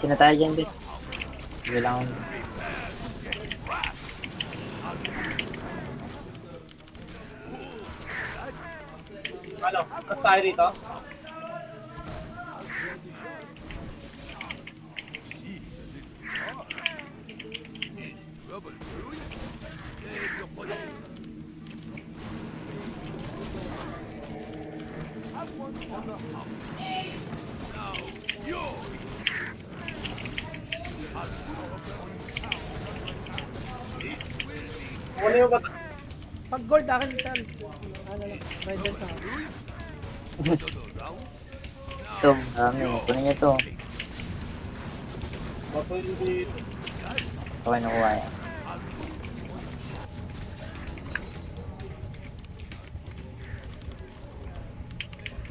Sino tayo dyan, Bes? Sige lang. Ano? Mas tayo dito? Ano yung bata? Pag gold akin tal. Ano lang, may dyan sa Ito, marami. Kunin niyo to. Bato yung dito. Okay, nakuha yan.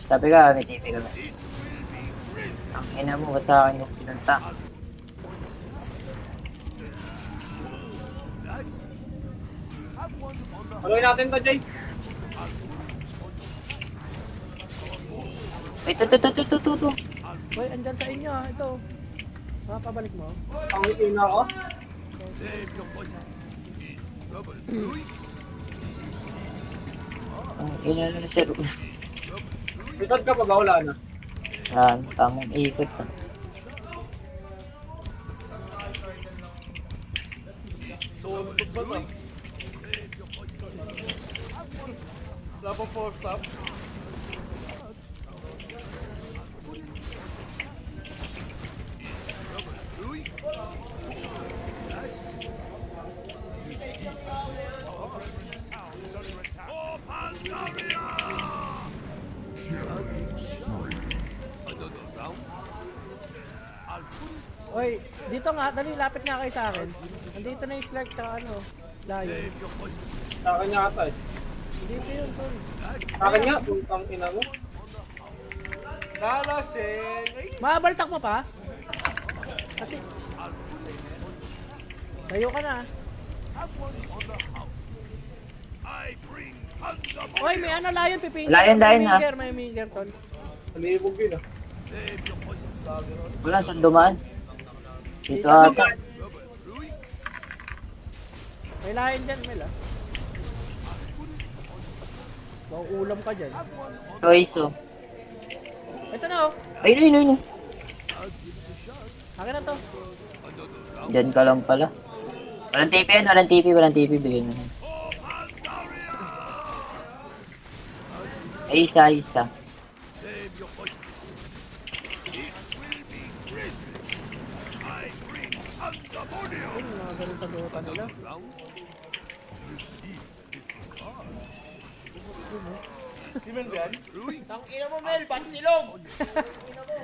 Sabi ka, may TV ka ba? Ang ina mo, sa akin yung pinunta. Haluin natin to, Jay. Wait, ito. Uy, andyan sa inyo ah, ito. Makapabalik mo? Pangitin na ako. Ang ina na siya. Pitad ka pa ba? Wala na. Yan, tamang ikot. Tuntog ba to? Wala pang 4 stop. Uy, dito nga, dali, lapit nga kayo sa akin. Andito na yung Slark tsaka ano, Lion. Sa akin niya ata eh. Dito yun, tol. Sa akin nga, putang ina mo. Lalasing! Ay! Mabaltak mo pa? Kasi... Tayo ka na. Uy, may ano, Lion, pipingin. Lion, ha? May minger, tol. Palibog yun ah. Wala, saan dumaan? Dito ata. May Lion dyan, Mel ah. Ulam ka dyan. Choice, oh. Ito na oh. Ayun. Akin na to. Diyan ka lang pala. Walang TP yan, walang TP. Bigay mo na. Ay, isa. Ay, mga ganun sa dota nila. Steven ba yan? Tangina mo, Mel, ba't silong?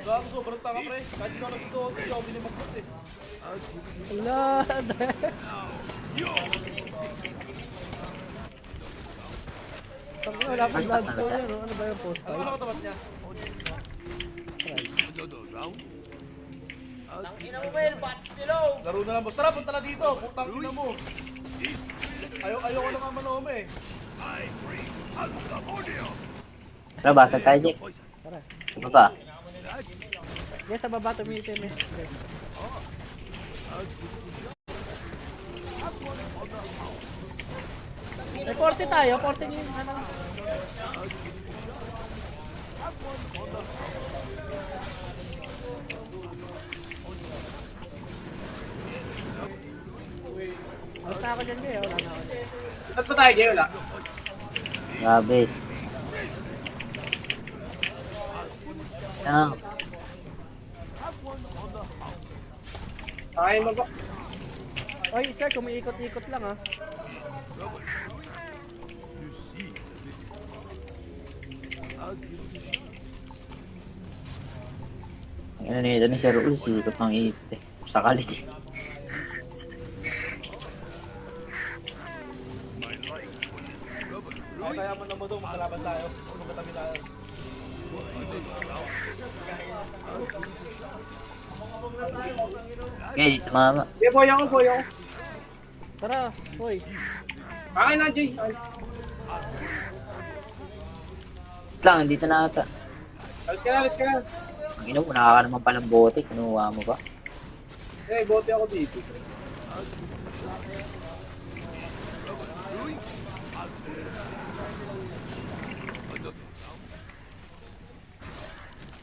Gago, sobrang tanga pre. Kahit ikaw nagtuturo, hindi ako binimagpot eh. Wala. Tangina, wala pang love so yan. Ano ba yung post Ano fight? ba katapat niya? Tangina mo, Mel, ba't silong? Laro na lang boss. Tara, punta na dito. Putang ina mo. Ayoko na nga manome eh. Tara, basag tayo, Jack. Tara. Sa baba. Yes, sa baba tumitim eh. Okay. May 40 tayo, 40 yung ano. Basta ako dyan eh, wala na ako dyan. Saan pa tayo, Jay? Wala. Grabe. Ah, Kaya mo ba? Oy, sir, kumiikot-ikot lang ah. ang ina nito ni Sir Raul, sikap ang ikot eh. Sa kalit. Kaya mo na mo doon, makalaban tayo. Magkatabi tayo. Okay, dito mama. Hindi, boy ako. Tara, hoy. Kaya na, Jay. Ay, Lang, dito na ata. alis ka na. Ang ina mo, nakaka naman palang bote. Kinuha mo ba? Eh, bote ako dito.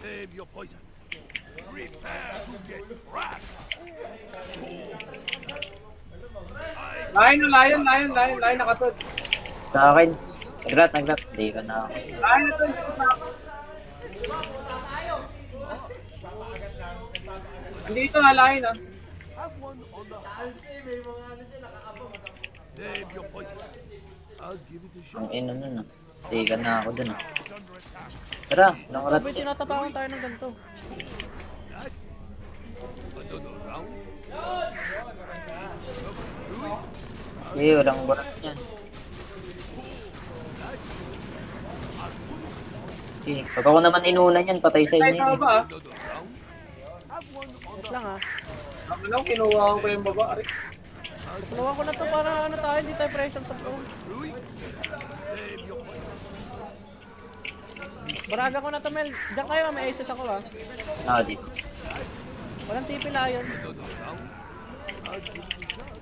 Save your poison. Prepare to get crushed. Lion, nakatod. Sa akin. Nagrat. Hindi ka na ako. Lion na to, andito na, Lion ah. Have one on the house. Save your poison. I'll give it a shot. Ang ino nun ah. Hindi ka na ako dun ah. Tara, nakarat. Sabay tinatapakan tayo ng ganito. Another round. Eh, walang barat yan. Eh, pag ako naman inulan yan, patay sa Ay, inyo tama yun. ba? Another round. Have one on Wait the lang ah. Ano, kinuha ko pa yung baba. Aray. Tulungan ko na to para ano tayo, hindi tayo pressure sa phone. Save your poison. Baraga ko na to, Mel. Diyan kayo, may aces ako ah. Ah, dito. Walang tipi Lion. Another round. I'll give it a shot.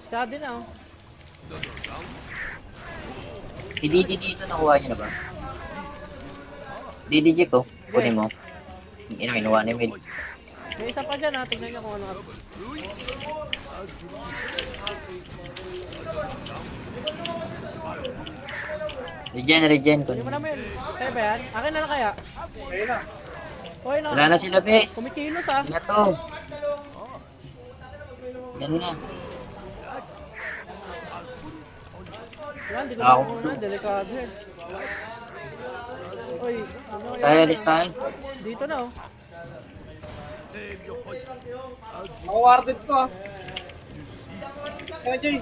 Skadi na oh. Another round. Si DG dito, nakuha niyo na ba? DDG ko, kunin mo. Hindi na kinuha ni Mel. May isa pa dyan ha, tignan nyo kung ano ka. Regen. Hindi mo na Mel. Kaya ba yan? Akin na lang kaya. Ayun na. Hoy na. Wala na sila, Bes. Kumikilos ah. Yan na to. Yan na. Yan, di ko Ako. na muna. Delikado yan. Hoy, ano Tayo, yan? alis tayo. Dito na oh. Save your poison. Ako warded ko ah. Kaya Jay.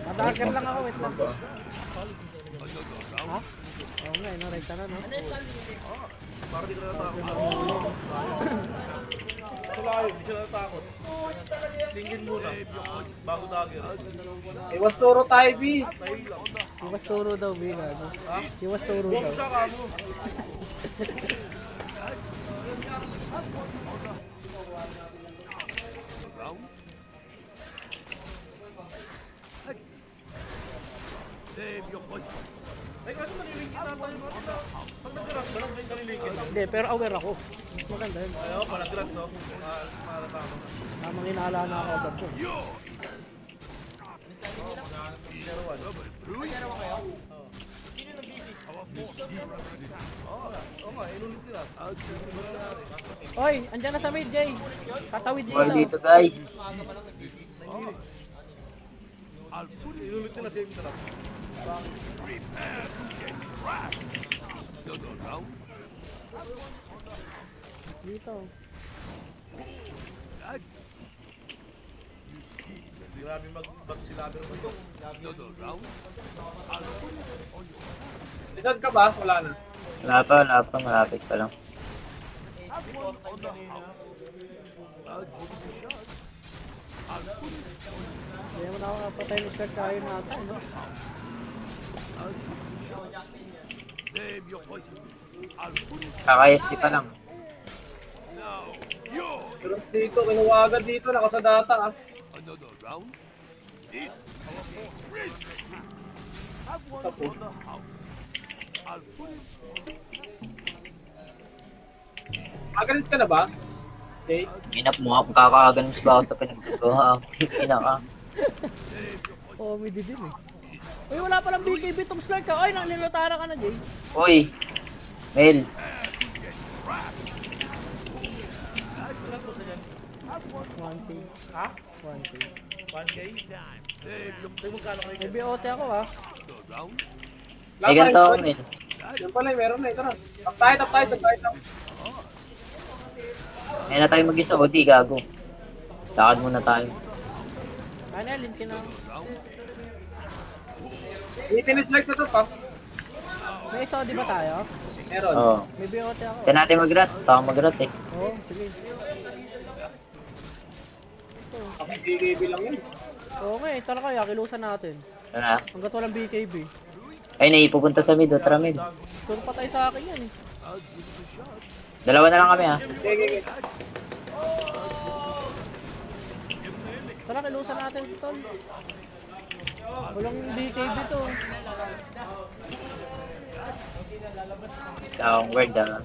Madagar lang ako, wait lang. Another Ha? round. Oo nga, narekta na no. Para di ka natatakot. Sa Lion, di siya natatakot. Tingin muna. Bago dagger. Iwas turo tayo, B. Tayo lang. Iwas turo daw, Biga. No? Iwas turo Huwag daw. siya kamo. Round. Save your poison. Ay, kasi nalilingkit na tayo mga. Pag nagkarat ba lang, may nalilingkit. Hindi, pero aware ako. Mas maganda yun. Ayaw, palagrat no? Malatama. Tamang inaalala na ako agad ko. Oo nga, inulit nila. Hoy, andyan na sa mid, Jay. Tatawid Ball dito. dito, guys. Inulit nila save sarap. Another round. Dito. Grabe mag-silaber mo ito. Another round. Lisod ka ba? Wala na. Wala pa, malapit pa lang. Have one on the house. I'll give it a shot. Hindi mo na ako napatay ni Sir tayo natin, no? Save your poison. I'll put it Kaka-SC pa lang. now. You're Pero dito, kinuha agad dito. Nakasadata ah. another round. This our force risk. Have one on the house. I'll put it. Agalit ka na ba? Okay. Ginap mo ako, kakaganon sa sa pinagagawa. Pinaka. Comedy din eh. Uy, wala palang BKB tong Slark ka. Ay, nilotara ka na, Jay. Uy! Mel! 1K. Ha? 1K. 1K? Save your Ito magkano kayo? May BOT ako ah. another round. May ganito ako, Mel. Yan pala, meron na. Ito na. Tap tayo. May na tayo mag-isa, OD, gago. Lakad muna tayo. Ano yan, link na. Itinis like na to pa. May isa, di ba tayo? Meron. Oo. May BOT ako. Kaya natin mag-rat. Baka mag-rat eh. Oo, sige. Ako BKB lang yun. Oo nga eh, tara kaya, kilusan natin. Ano na? Hanggat walang BKB. Ay, naipupunta sa mid. Tara, mid. Puro patay sa akin yan eh. I'll give it a shot. Dalawa na lang kami ha. Sige. Tara, kilusan natin ito, tol. Walang BKB to. Isang word ah.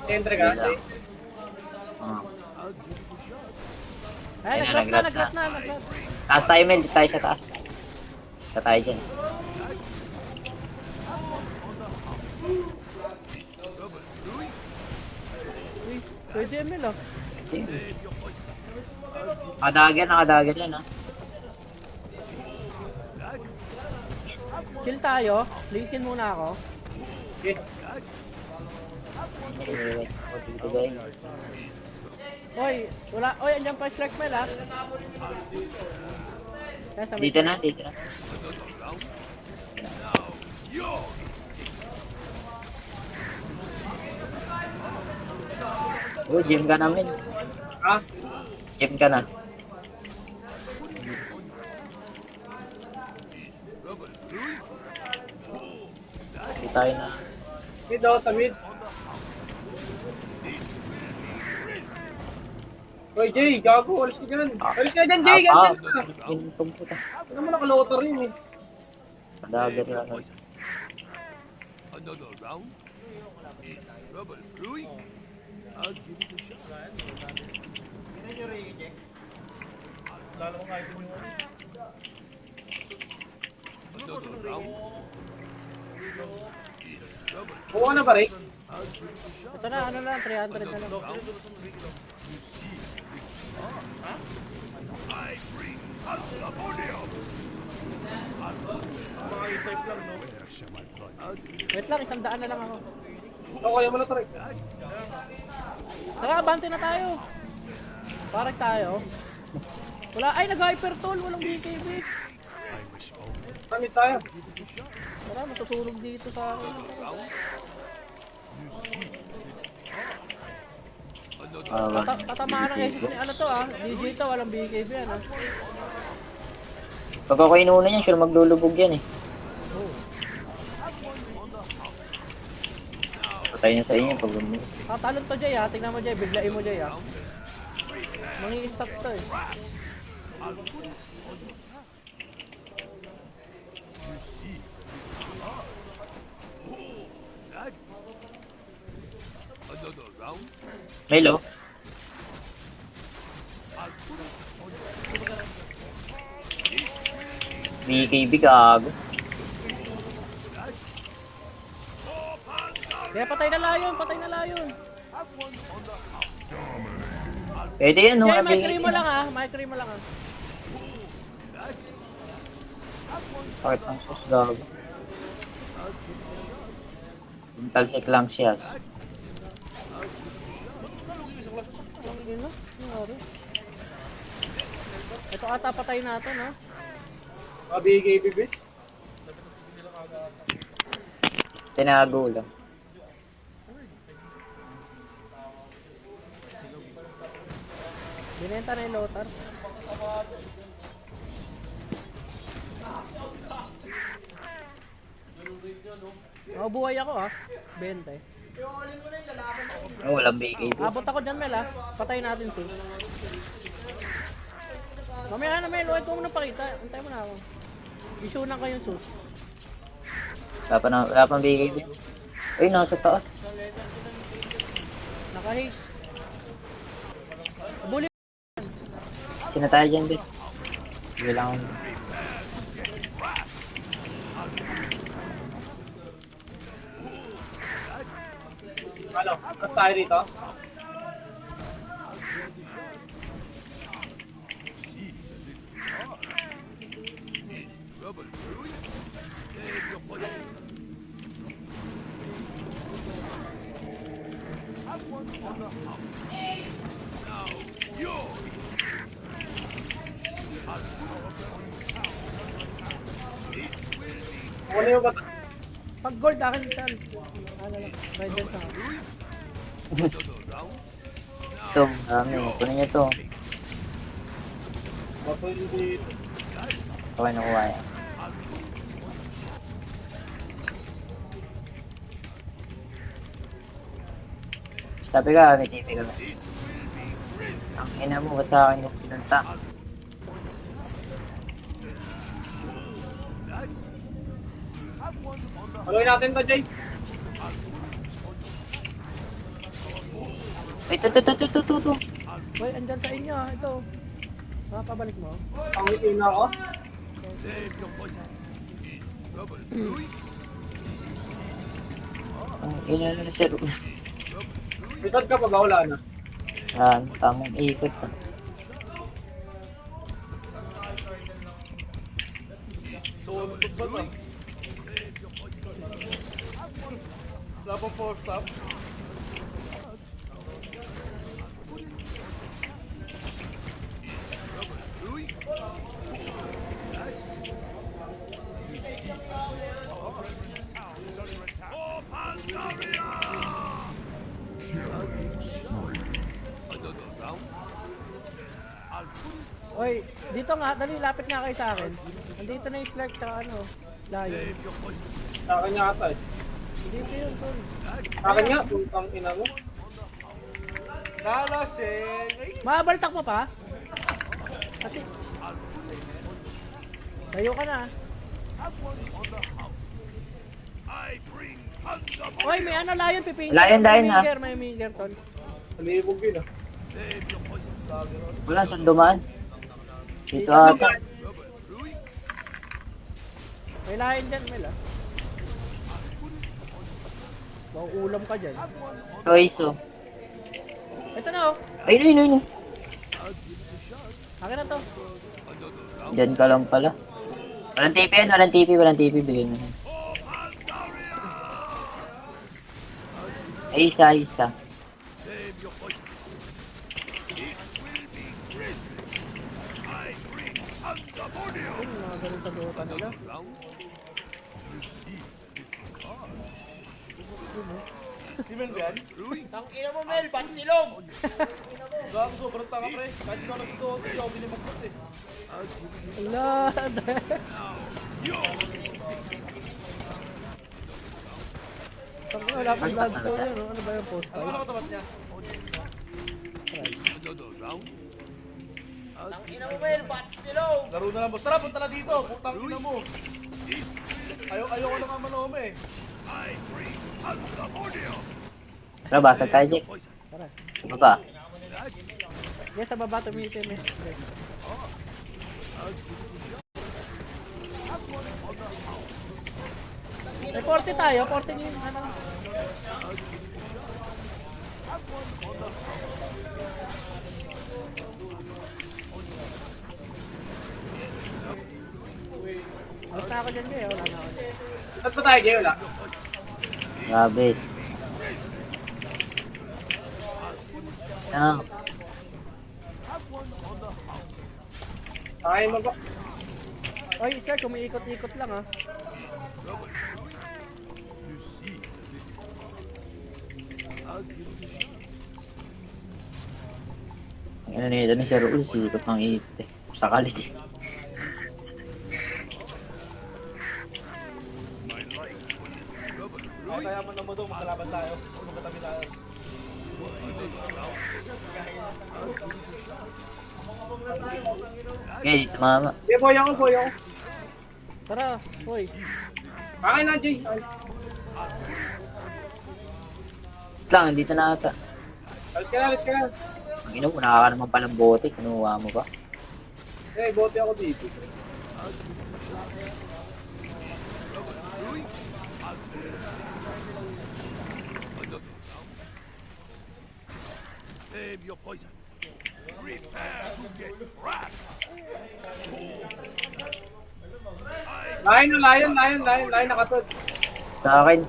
Entry ka? Wala. Ah. I'll give it a shot. Ay, Ayun na, nag-grab nag-grab na. Taas tayo, Mel. Dito tayo sa taas. Sa tayo dyan. Uy, pwede ML ah. Nakadager yan ha. Chill tayo. Linkin muna ako. Okay. Dito guys. Oy, wala. Oy, andyan pa Shark Mel ah. Kaya sa Dito na, dito na. Oh, gym ka namin. Ha? Gym ka na. Hindi tayo na. Mid daw, sa mid. Hoy, Jay, gago. Alis ka dyan. Alis ka dyan, Jay. Ganyan ka. Ginitong puta. Ano mo nakalotor yun eh. Nakadager yan. Another round? Is trouble brewing? I'll give it a shot. Lalo ko nga ito yung Another round? Is trouble? Buka na ba, Rick? I'll give it a shot. Ito na, ano lang, 300 na lang. You see, I bring Alabonium. Baka yung type lang, no? I'll give it Wait lang, 100 na lang ako. So, kaya mo na to, Rick. Tara, abante na tayo. Parag tayo. Wala, ay, nag-hyper toll. Walang BKB. Kami tayo. Tara, matuturog dito sa akin. Tatamaan ng exit ni ano to ah. DJ to, walang BKB ano. Pag ako inuna yan, sure maglulubog yan eh. Patay na sa inyo pag bumili. Tatalon to Jay ah. Tingnan mo Jay, biglain mo Jay ah. Mangi-stop to eh. another round? Melo. BKB gago. Kaya patay na layon, patay na layon. Pwede yan no. Jay, may BKB cream mo lang ah. May cream mo lang ah. Sakit ang sus gago. Talsik lang siya. Yun na, nangyari. Ito ata patay natin ha. BKB, bitch. Tinago lang. Binenta na yung Lothar. Buhay ako ah. 20. Oh, walang BKB. Abot ako dyan Mel ah. Patay natin to. Mamaya na Mel, huwag ko muna pakita. Antay mo na ako. Isunan ko yung sus. Wala pang BKB. Ay, nasa taas. Naka-haze. Bully. Sina tayo dyan, bis. Hindi lang. Ano? Mas tayo dito? Is trouble brewing? Take your money. Have one on the house. Now you're Ano yung bata? Pag gold akin tal. Ano lang. Guidance ako. another round? Ito, dami. Kunin niyo to. Bato yung dito. Okay, nakuha yan. Sabi ka, may TV ka ba? Ang ina mo, sa akin yung pinunta. Haluin natin to, Jay. Ay, ito. Boy, andyan sa inyo ah. Ito. Makapabalik mo. Pangitin na ako. Save your poison. Is trouble brewing? Ang ina na siya. Isod ka pa ba? Wala na. Tamang ikot. Sumunod ba to? Wala pang 4 stop. Brewing? Oh, Pandaria! Another round? I'll put it. Oy, dito nga. Dali, lapit nga kayo sa akin. Nandito na yung Slark tsaka ano. Lion. Save your poison. Sa akin niya ata eh. Dito yun, tol. Sa akin nga, putang ina mo. Lalasing! Ay! Mabaltak mo pa? Ati. Tayo ka na. Have one on the house. I bring Pandaria. Oy, may ano Lion, pipingin. Lion, ha? May minger, tol. Nalibog yun ah. Save your poison. Wala, saan dumaan? Dito ata. Trouble brewing? May Lion dyan, Mel ah. Mauulam ka dyan. Choice, oh. Ito na oh. Ayun. Akin na to. Diyan ka lang pala. Walang TP. Bigyan mo. Ay, isa. Save your poison. It will be grisly. I bring Pandaria. Ay, mga ganun sa lupa nila. Round? Receive. Si Mel ba yan? Brewing? Tang ina mo, Mel, ba't silong? Gago, sobrang tanga pre. Kahit ikaw nagtito, hindi ako binimagpot eh. Ala. Wala pang blood soul yun, oh. Ano ba yung post? Ano katapat niya? Another round? Tang ina mo, Mel, ba't silong? Laro na lang boss. Tara, punta na dito. Putang ina mo. Ayoko na nga manome eh. I bring Pandaria. Tara, basag tayo, Jack. Poison. Tara. Baba. Yes, sa baba tumitim eh. May 40 tayo, 40 yung ano. Alas na ako dyan eh, wala na ako dyan. Saan pa tayo, Jay? Wala. Grabe. Ah, Kakain mo ba? Oy, sir, kumiikot-ikot lang ah. You see. I'll give it a shot. ano nito na siya Raul, sikot ng ite. Sakali. My life is trouble. Ay, kaya mo naman doon, makalaban tayo. Magkatabi tayo. Okay, tumama. Sige, boy ako. Tara, hoy. Kakain na, Jay. Ay, Wait lang, dito na ata. alis ka na. Ang ino mo, nakaka naman palang bote. Kinuha mo ba? Eh, bote ako dito. Brewing? Another round? Save your poison. Prepare to get crushed. Lion, nakatod. Sa akin.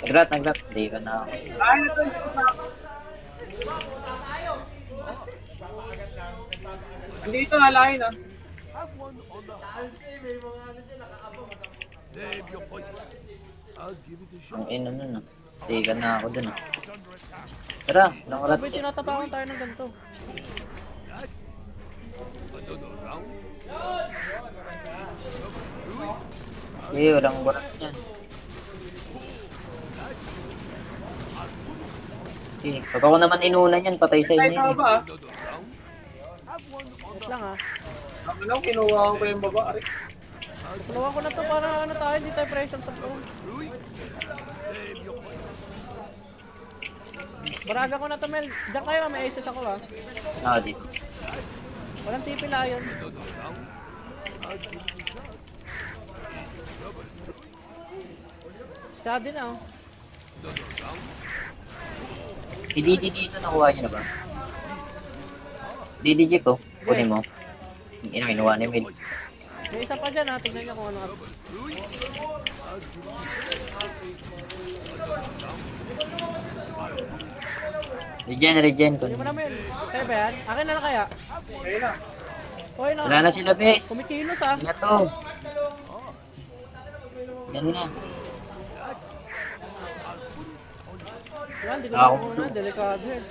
Nagrat. Hindi ka na ako. Lion na to. Dito na, Lion ah. Have one on the house. Save your poison. I'll give it a Ang shot. ino nun ah. Hindi ka na ako dun ah. Tara, nakarat. Sabay tinatapakan tayo ng ganito. Another round? Eh, walang burat yan. Okay. Pag ako naman inunan yan, patay sa Tayo inyo. sa Yun. baba ah. Another round. Have one on Wait the lang ah. Ako lang, kinuha ko yung baba. Aray. Kinuha ko na to para ano tayo, hindi tayo pressure sa phone. Louis. Name your point. Baraga ko na to, Mel. Diyan kayo, may aces ako ah. Ah, dito. Walang tipi layon. Another round. I'll give it a shot. Skadi na oh. Another round. I-DD dito, nakuha niyo na ba? DDG ko, kunin mo. Ina, kinuha ni Mil. May isa pa dyan ha, tignan nyo kung ano. Louis. I'll give it Regen ko. Hindi mo na Mel. Kaya ba yan? Akin na lang kaya. Ayun na. Uy na. Wala na sila, bes. Kumikilos ah. Yan na to. Yan na. Yan, di ko Ako. na muna. Delikado yan.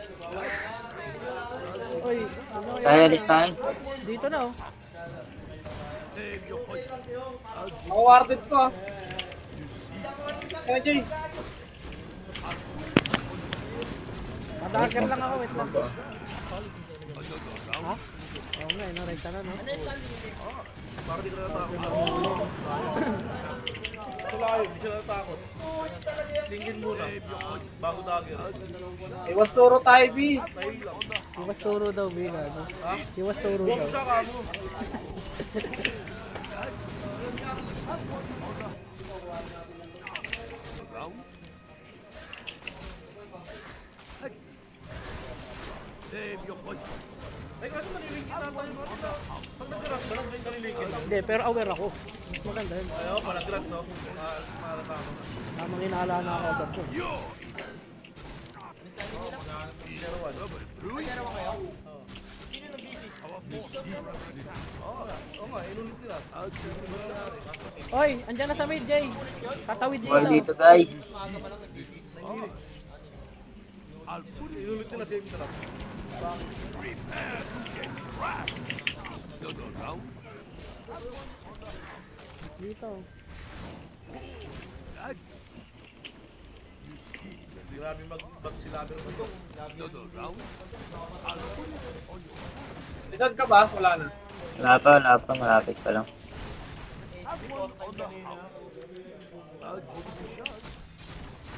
Uy, ano kaya? Tayo, alis tayo. Dito na oh. name your point. I'll give Ako warded ko ah. Kaya Jay. Madaker lang ako, wait lang. another round. Ha? Oo nga, narita na no. Para di ka natatakot. Sa layo, hindi siya natatakot. Tingin muna. Bago dagger. Iwas turo tayo, B. Tayo lang. Iwas turo daw, Biga. No? Ha? Iwas turo Huwag daw. siya kamo. Round. Name your point. Ay, kasi nalilingkit na tayo. Pag nag-grass ba lang, may nalilingkit. Hindi, pero aware ako. Mas maganda yun. Ayaw, pag nag-grass, no? Malatama na. Tamang inala na ako agad ko. Louis. Oo nga, inulit nila. I'll give it a shot. Oy, andyan na sa mid, Jay. Katawid Ball dito. dito, guys. I'll put it Inulit nila, save nila. another round. Dito. You see Grabe mag-back sila. Pero another round. I'll put it on your Lisad ka ba? Wala na. Wala pa, malapit pa lang. have one on the house. I'll give it a shot.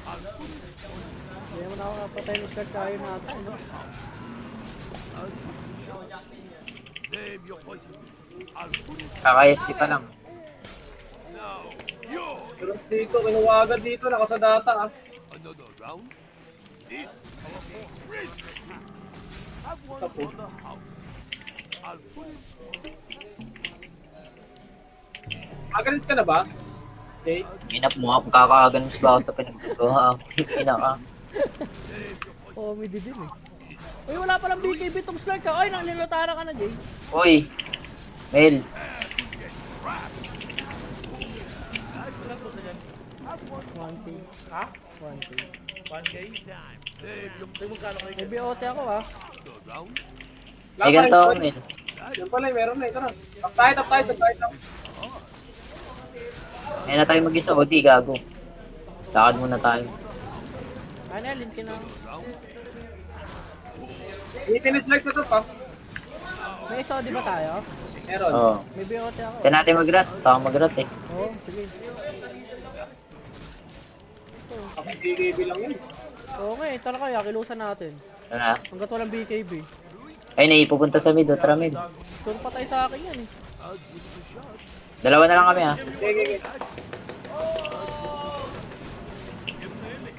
I'll put it on Hindi mo na ako kapatay ng start tayo natin, no? I'll give it a shot. Name your poison. I'll put it Kaka-SC pa lang. now. You're Pero dito, kinuha agad dito. Nakasadata ah. another round. This risk. Have one on the house. I'll put it Agalit ka na ba? Jay? Inap mo ako, kakaganos ba ako sa pinagagawa. Ina ka. Comedy din eh. Uy, wala palang BKB tong start ka. Ay, nanglilotara ka na, Jay. Uy, Mel. 1K. Ha? 1K. 1K? Tayo magkano kayo? May BOT ako ah. the round. May ganito ako, Mel. Yan pala, meron na. Tara. Tap tayo, tap tayo. Ngayon na tayo mag-isa, OD, gago. Lakad muna tayo. Ano, link na. Itinis like na to pa. May iso, di ba tayo? Meron. Oo. May BOT ako. Kaya natin mag-rat. Taka mag-rat eh. Oo, sige. Ako BKB lang yun. Oo nga eh, tara kaya, kilusan natin. Ano na? Hanggat walang BKB. Ay, naipupunta sa mid, ultra mid. Kung patay sa akin yan eh. Dalawa na lang kami ha. Sige.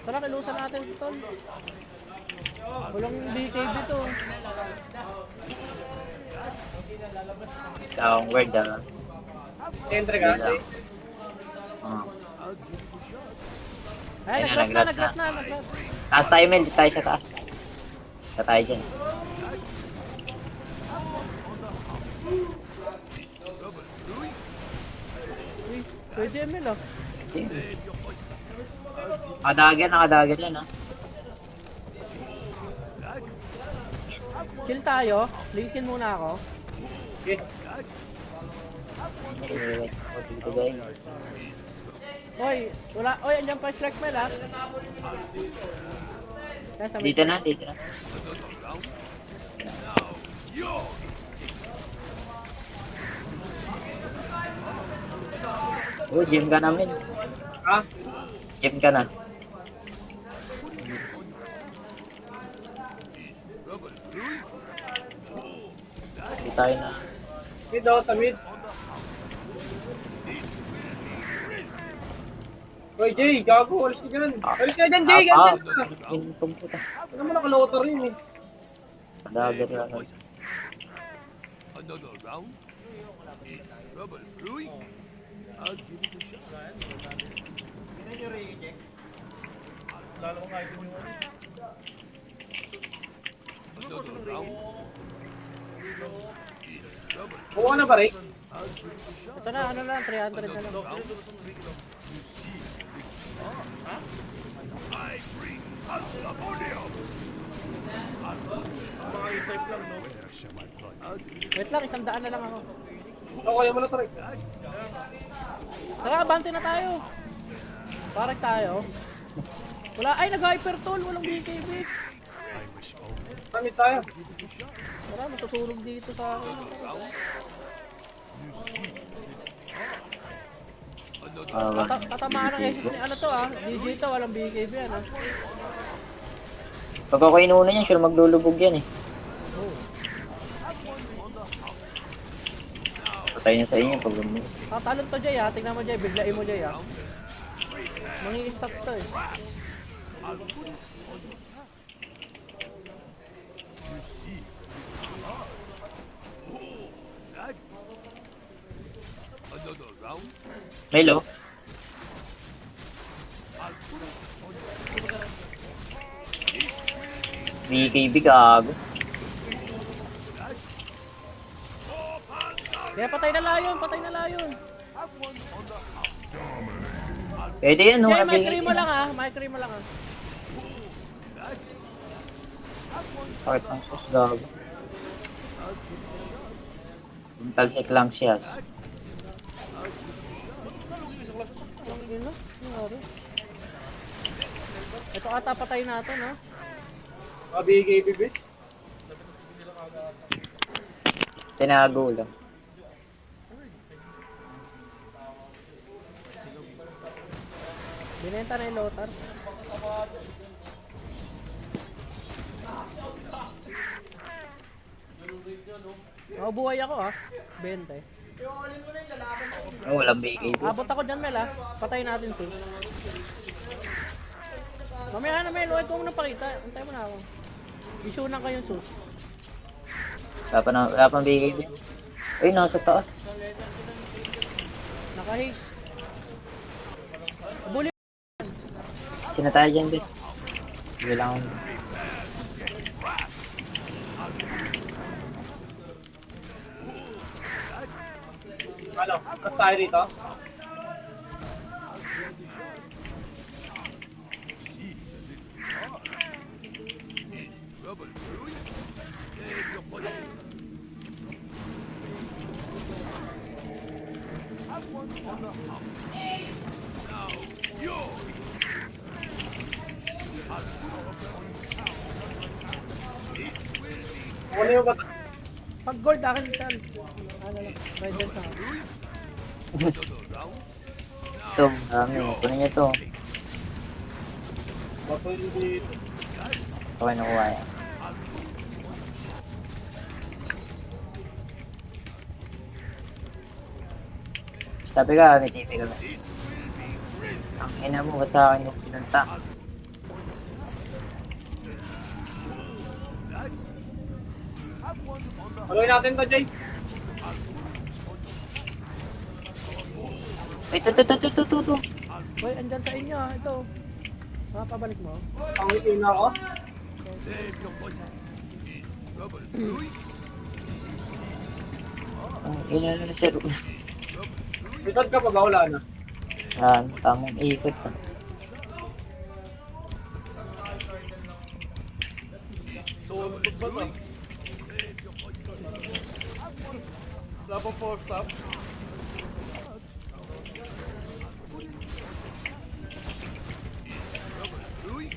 Tara, kilusan natin ito, tol. Walang BKB to. Takong word ah. Entre ka. Jay. Oo. Ay, Ayun na, nag-grass na. Taas tayo, Mel. Di tayo sa taas. Sa tayo dyan. Uy, pwede ML ah. Nakadagan yan ha. Chill tayo. Linkin muna ako. Okay. Dito guys. Oy, wala. Oy, andyan pa strike Mel ah. Nasa may- Dito na, dito na. Oh, gym ka namin. Ha? Gym ka na. Hindi tayo na. Mid daw, sa mid. Hoy, Jay, gago, alis ka dyan. Alis ka dyan, Jay, Ah, ganyan ka. Income ko ta. Ano mo nakalotor yun eh. Dagger lang. Another round? Is trouble brewing? I'll give it a shot. Lalo ko kahit yung Another round? Is trouble? Kuha na ba, Rick? I'll give it a shot. Ito na, ano lang, 300 na lang. I bring Pandemonium. Mga i-type lang, no? Wait lang, 100 na lang ako. Okay, mo na to, Rick. Tara, abante na tayo. Parang tayo. Wala, ay, nag-hyper toll, walang BKB. Kami tayo. Tara, matutulog dito sa akin. Tatamaan ng SS ni ano to ah. DJ to, walang BKB ano. Pag ako inuna niyan, sure maglulubog yan eh. Patay na sa inyo pag lumubog. Tatalon to Jay ah, tingnan mo Jay, biglain mo Jay ah. Mangi-stop to eh. Another round? Melo. BKB gago. Kaya patay na layon, patay na layon. Pwede yan, no? Jay, may BKB. cream mo lang ah, may cream mo lang ah. Sakit ang sus gago. Talsik lang siya. Ang ina, nangyari. Ito ata patay natin no? Mga BKB, bitch. Tinago lang. Binenta na yung Lothar. Buhay ako ah. 20. Oh, walang BKB. Abot ako dyan Mel ah. Patay natin to. Mamaya na Mel, huwag ko muna pakita. Antay mo na ako. Isunan ko yung sus. Wala pang BKB. Ay, nasa taas. Naka-haze. Bully. Sino tayo dyan, bis? Sige lang ako. Ano? Mas tayo rito? Is trouble brewing? Take your point. Have one on the house. Now you're Ano yung ba? Pag gold akin tal. Ano lang. Pwede sa. another round? Ito, dami. Kunin niyo to. Bato yung dito. Okay, nakuha yan. Sabi ka, may TV ka ba? Ang ina mo ba sa akin yung pinunta? Haluin natin to, Jay. Ay, ito. Hoy, andyan sa inyo ah. Ito. Makapabalik mo. Ang ina ko. Save your point. Is trouble brewing? Ang ina na sir. Lisod ka pa ba? Wala na. Yan, tamang ikot. Tuntog ba to? Wala pang 4 stop. Brewing?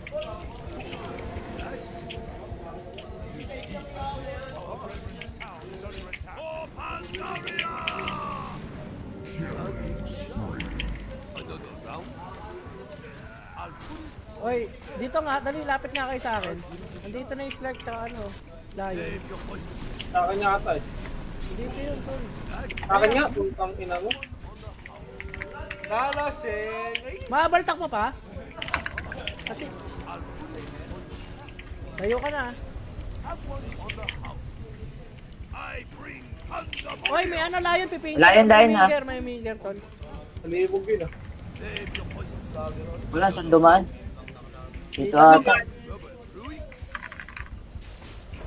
Oy, dito nga, dali, lapit nga kayo sa akin. Andito na yung Slark tsaka ano, Lion. Save your poison. Sa akin niya ata eh. Dito yun, tol. Sa akin nga, putang ina mo. Nalasing! Ay! Mabaltak mo pa? Ati. Tayo ka na. Have one on the house. I bring thunder. Oy, may ano, Lion, pipingin. Lion, Lion, ha? May Miger, tol. Alibog yun ah. Save your poison. Wala, saan dumaan? Dito ata. Rui.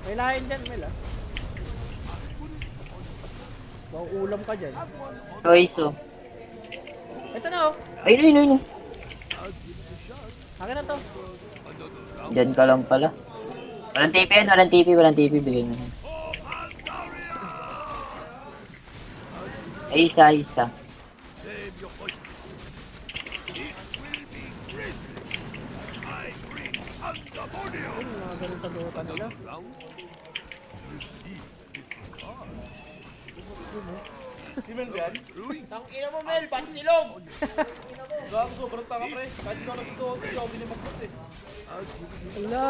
May Lion dyan, Mel, ah. Baka ulam ka dyan. Choice, oh. Ito na, oh. Ayun, ayun, ayun. I'll give it a shot. Akin na to. Another round. Diyan ka lang pala. Walang TP yan, walang TP, walang TP. Bigyan mo. Ay, isa. Save your poison. It will be grisly. I bring Andamonio. Ay, mga ganun sa dota nila. Another round. You see. Si Mel ba yan? Rui. Tang ina mo, Mel, patsilong! Gago, sobrang tanga pre. Kahit ikaw nagtito, ikaw binimagpot eh. I'll give it a Wala.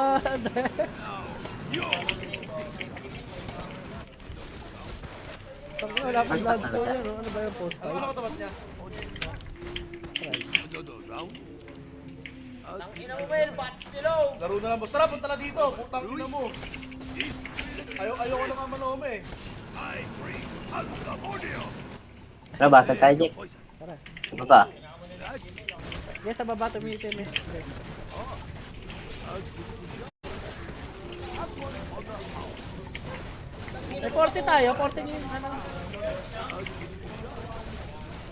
Tangina, wala pang bloodstone yun, oh. Ano ba yung post Ano fight? nakatapat niya? another round. I'll Tang ina mo, Mel, patsilong! Laro na lang boss. Tara, punta na dito. Putang ina mo. Ayoko na nga manome eh. I bring Andamonio. Tara, basag tayo, Jake. Poison. Tara. Sa baba. Yes, sa baba tumitim eh. Okay. I'll give it a shot. Have one on the house. May 40 tayo, 40 yung ano. I'll give it a shot.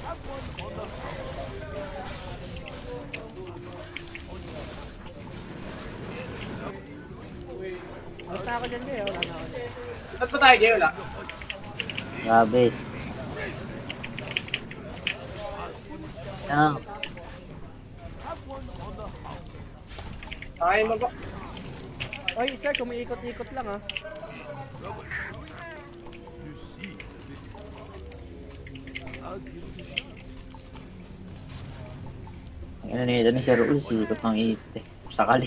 Have one on the house. Basta ako dyan, Jay, wala na ako dyan. Saan pa tayo, Jay? Wala. Grabe. Ah, Have one on the house. Ay, maga. Oy, sir, kumiikot-ikot lang ah. Trouble. You see. I'll give it a shot. ang ano nito ni Sir Ul, sito pang ite. Sakali.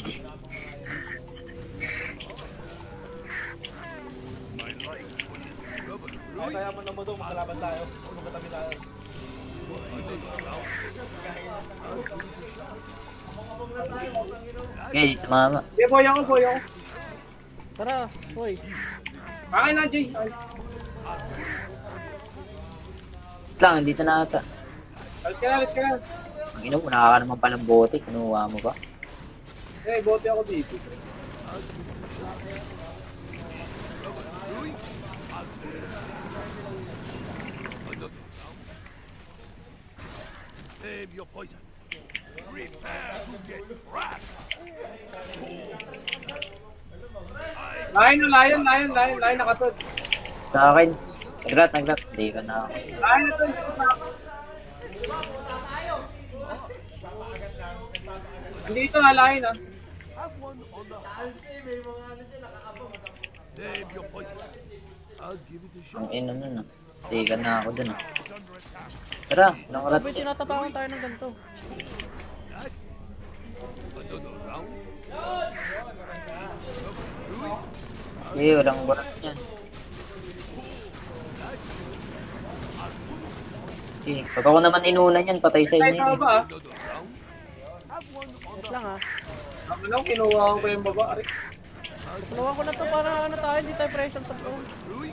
My life is trouble. Kaya mo na mo doon, makalaban tayo. Magkatabi tayo. Okay, dito mama. Jay, boy ako, boy ako. Tara, hoy. Akin na, Jay. Ay, Lang, dito na ata. alis ka na, alis ka na. Ang ino mo, nakaka naman palang bote. Kinuha mo ba? Eh, bote ako dito. Rui. Save your poison. Prepare to get crushed. Lion, nakatod. Sa akin. Nagrat. Hindi ka na ako. Lion na to, hindi ko na ako. Andito nga, Lion ah. Have one on the house. Save your poison. I'll give it a Ang shot. ino nun ah. Hindi ka na ako dun ah. It's under attack. Tara, nang rat. Sabi, tinatapakan tayo ng ganito. Another round. Eh, walang barat yan. Eh, pag ako naman inunan yan, patay sa Tayo inyo. sa eh. baba ah. Another round. Have one on Wait the lang ah. Ako lang, kinuha ko pa yung baba. Aray. Tulungan ko na to para ano tayo, hindi tayo pressure sa phone. Rui.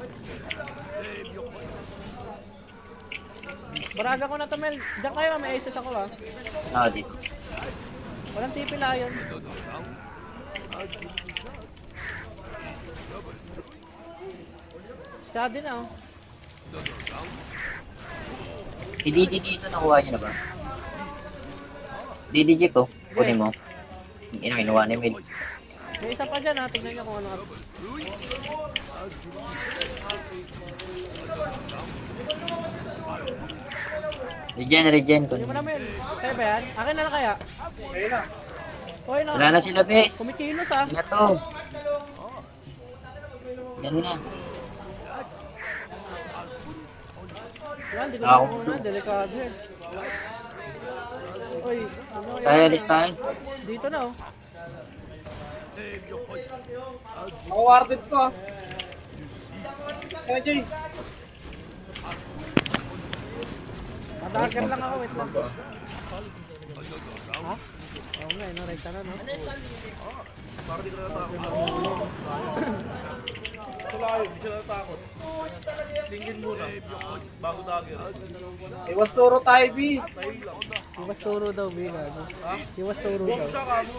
Save your poison. Baraga ko na to, Mel. Diyan kayo, may aces ako ah. Ah, dito. Walang TP Lion. Another round. I'll give it a shot. Skadi na oh. Another round. Si DD dito, nakuha niyo na ba? DDG ko, kunin mo. Yung ina, kinuha ni Mid. May isa pa dyan ha, tignan nyo kung ano. Rui. I'll give it a shot. Regen ko. Hindi mo na, Mel. Kaya ba yan? Akin na lang kaya. Ayun na. Hoy na. Wala na sila, bes. Kumikilos ah. Yan to. Yan na. Yan, di ko Ako. na muna. Delikado eh. Uy, ano Tayo, alis tayo. Dito na oh. Save your poison. I'll give Ako warded ko ah. Kaya Jay. Madagar lang ako, wait lang. another Ha? round. Oo nga, no, right na no. Para di ka natatakot. Wala yun, di siya natatakot. Lingin muna. Bago dagger. Iwas turo tayo, B. Tayo lang. Iwas turo daw, Biga. Ha? Iwas turo Huwag daw. siya kamo.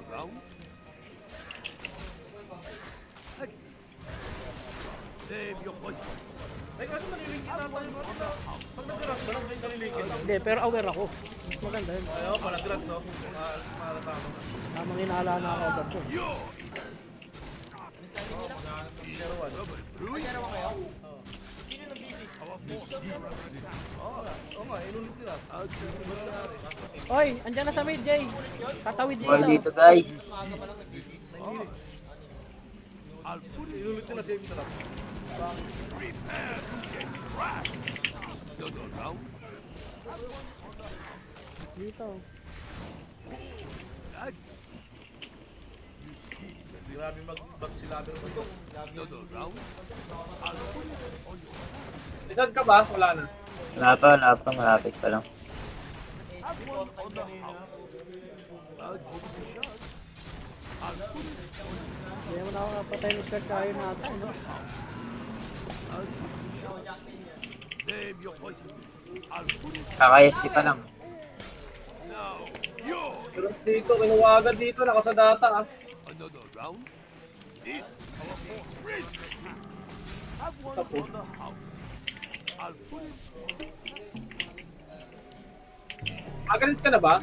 Round. Save your poison. Ay, kaso nalilingkit na tayo. Pag nag-grass ba lang, may nalilingkit. Hindi, pero aware ako. Mas maganda yun. Ayaw, pag nag-grass, no? Malatama. Tamang inaala na ako agad ko. Oo nga, inulit nila. Oy, andyan na sa mid, Jay. Tatawid Ball dito. dito guys. Inulit nila, save nila. Another round. Dito. Grabe mag-silabi naman ito. Another round. Isad ka ba? Wala na. Wala pa, malapit pa lang. Have one on the house. I'll give it a shot. I'll put it on. Hindi mo na ako napatay ni Sir tayo natin, no? I'll give it a shot. Save your poison. I'll put it Kaka-SC pa lang. now. Yo. Pero dito, kinuha agad dito. Nakasadata ah. Another round. This our force. Have one on the house. I'll put it. Agalit ka na ba?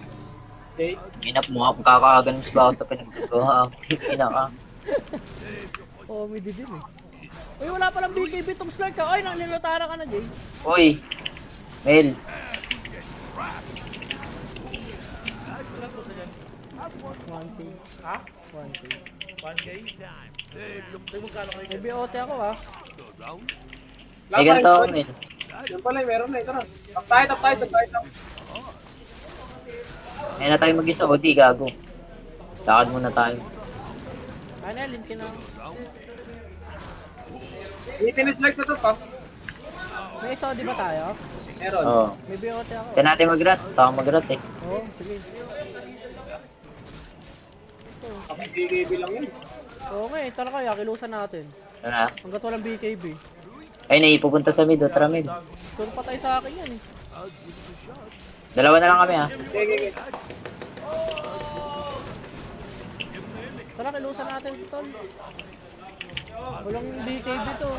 Okay. Inap mo ako, kakaganos ba ako sa pinagagawa? Pinaka. Oo, may din eh. Uy, wala palang BKB tong slug ka. Ay, nilotara ka na, Jay. Uy! Mel! One thing. Ha? One thing. 1K? Save your Ay, magkano kayo? May BOT ako, ah. another round. May ganito ako, Mel. Yan pala, meron na. Ito na. Tap tayo. Ngayon na tayo mag-isa, OD, gago. Lakad muna tayo. Ano, link na. Itinis like sa to pa. May iso, di ba tayo? Meron. Oo. May BOT ako. Kaya natin mag-rat. Taka mag-rat eh. Oo, sige. Ako BKB lang yun. Oo nga eh, tara kaya, kilusan natin. Ano na? Hanggat walang BKB. Ay, naipupunta sa mid, tara mid. Kung patay sa akin yan eh. Dalawa na lang kami ha. Okay. Tara, kilusan natin, tol. Walang BKB to.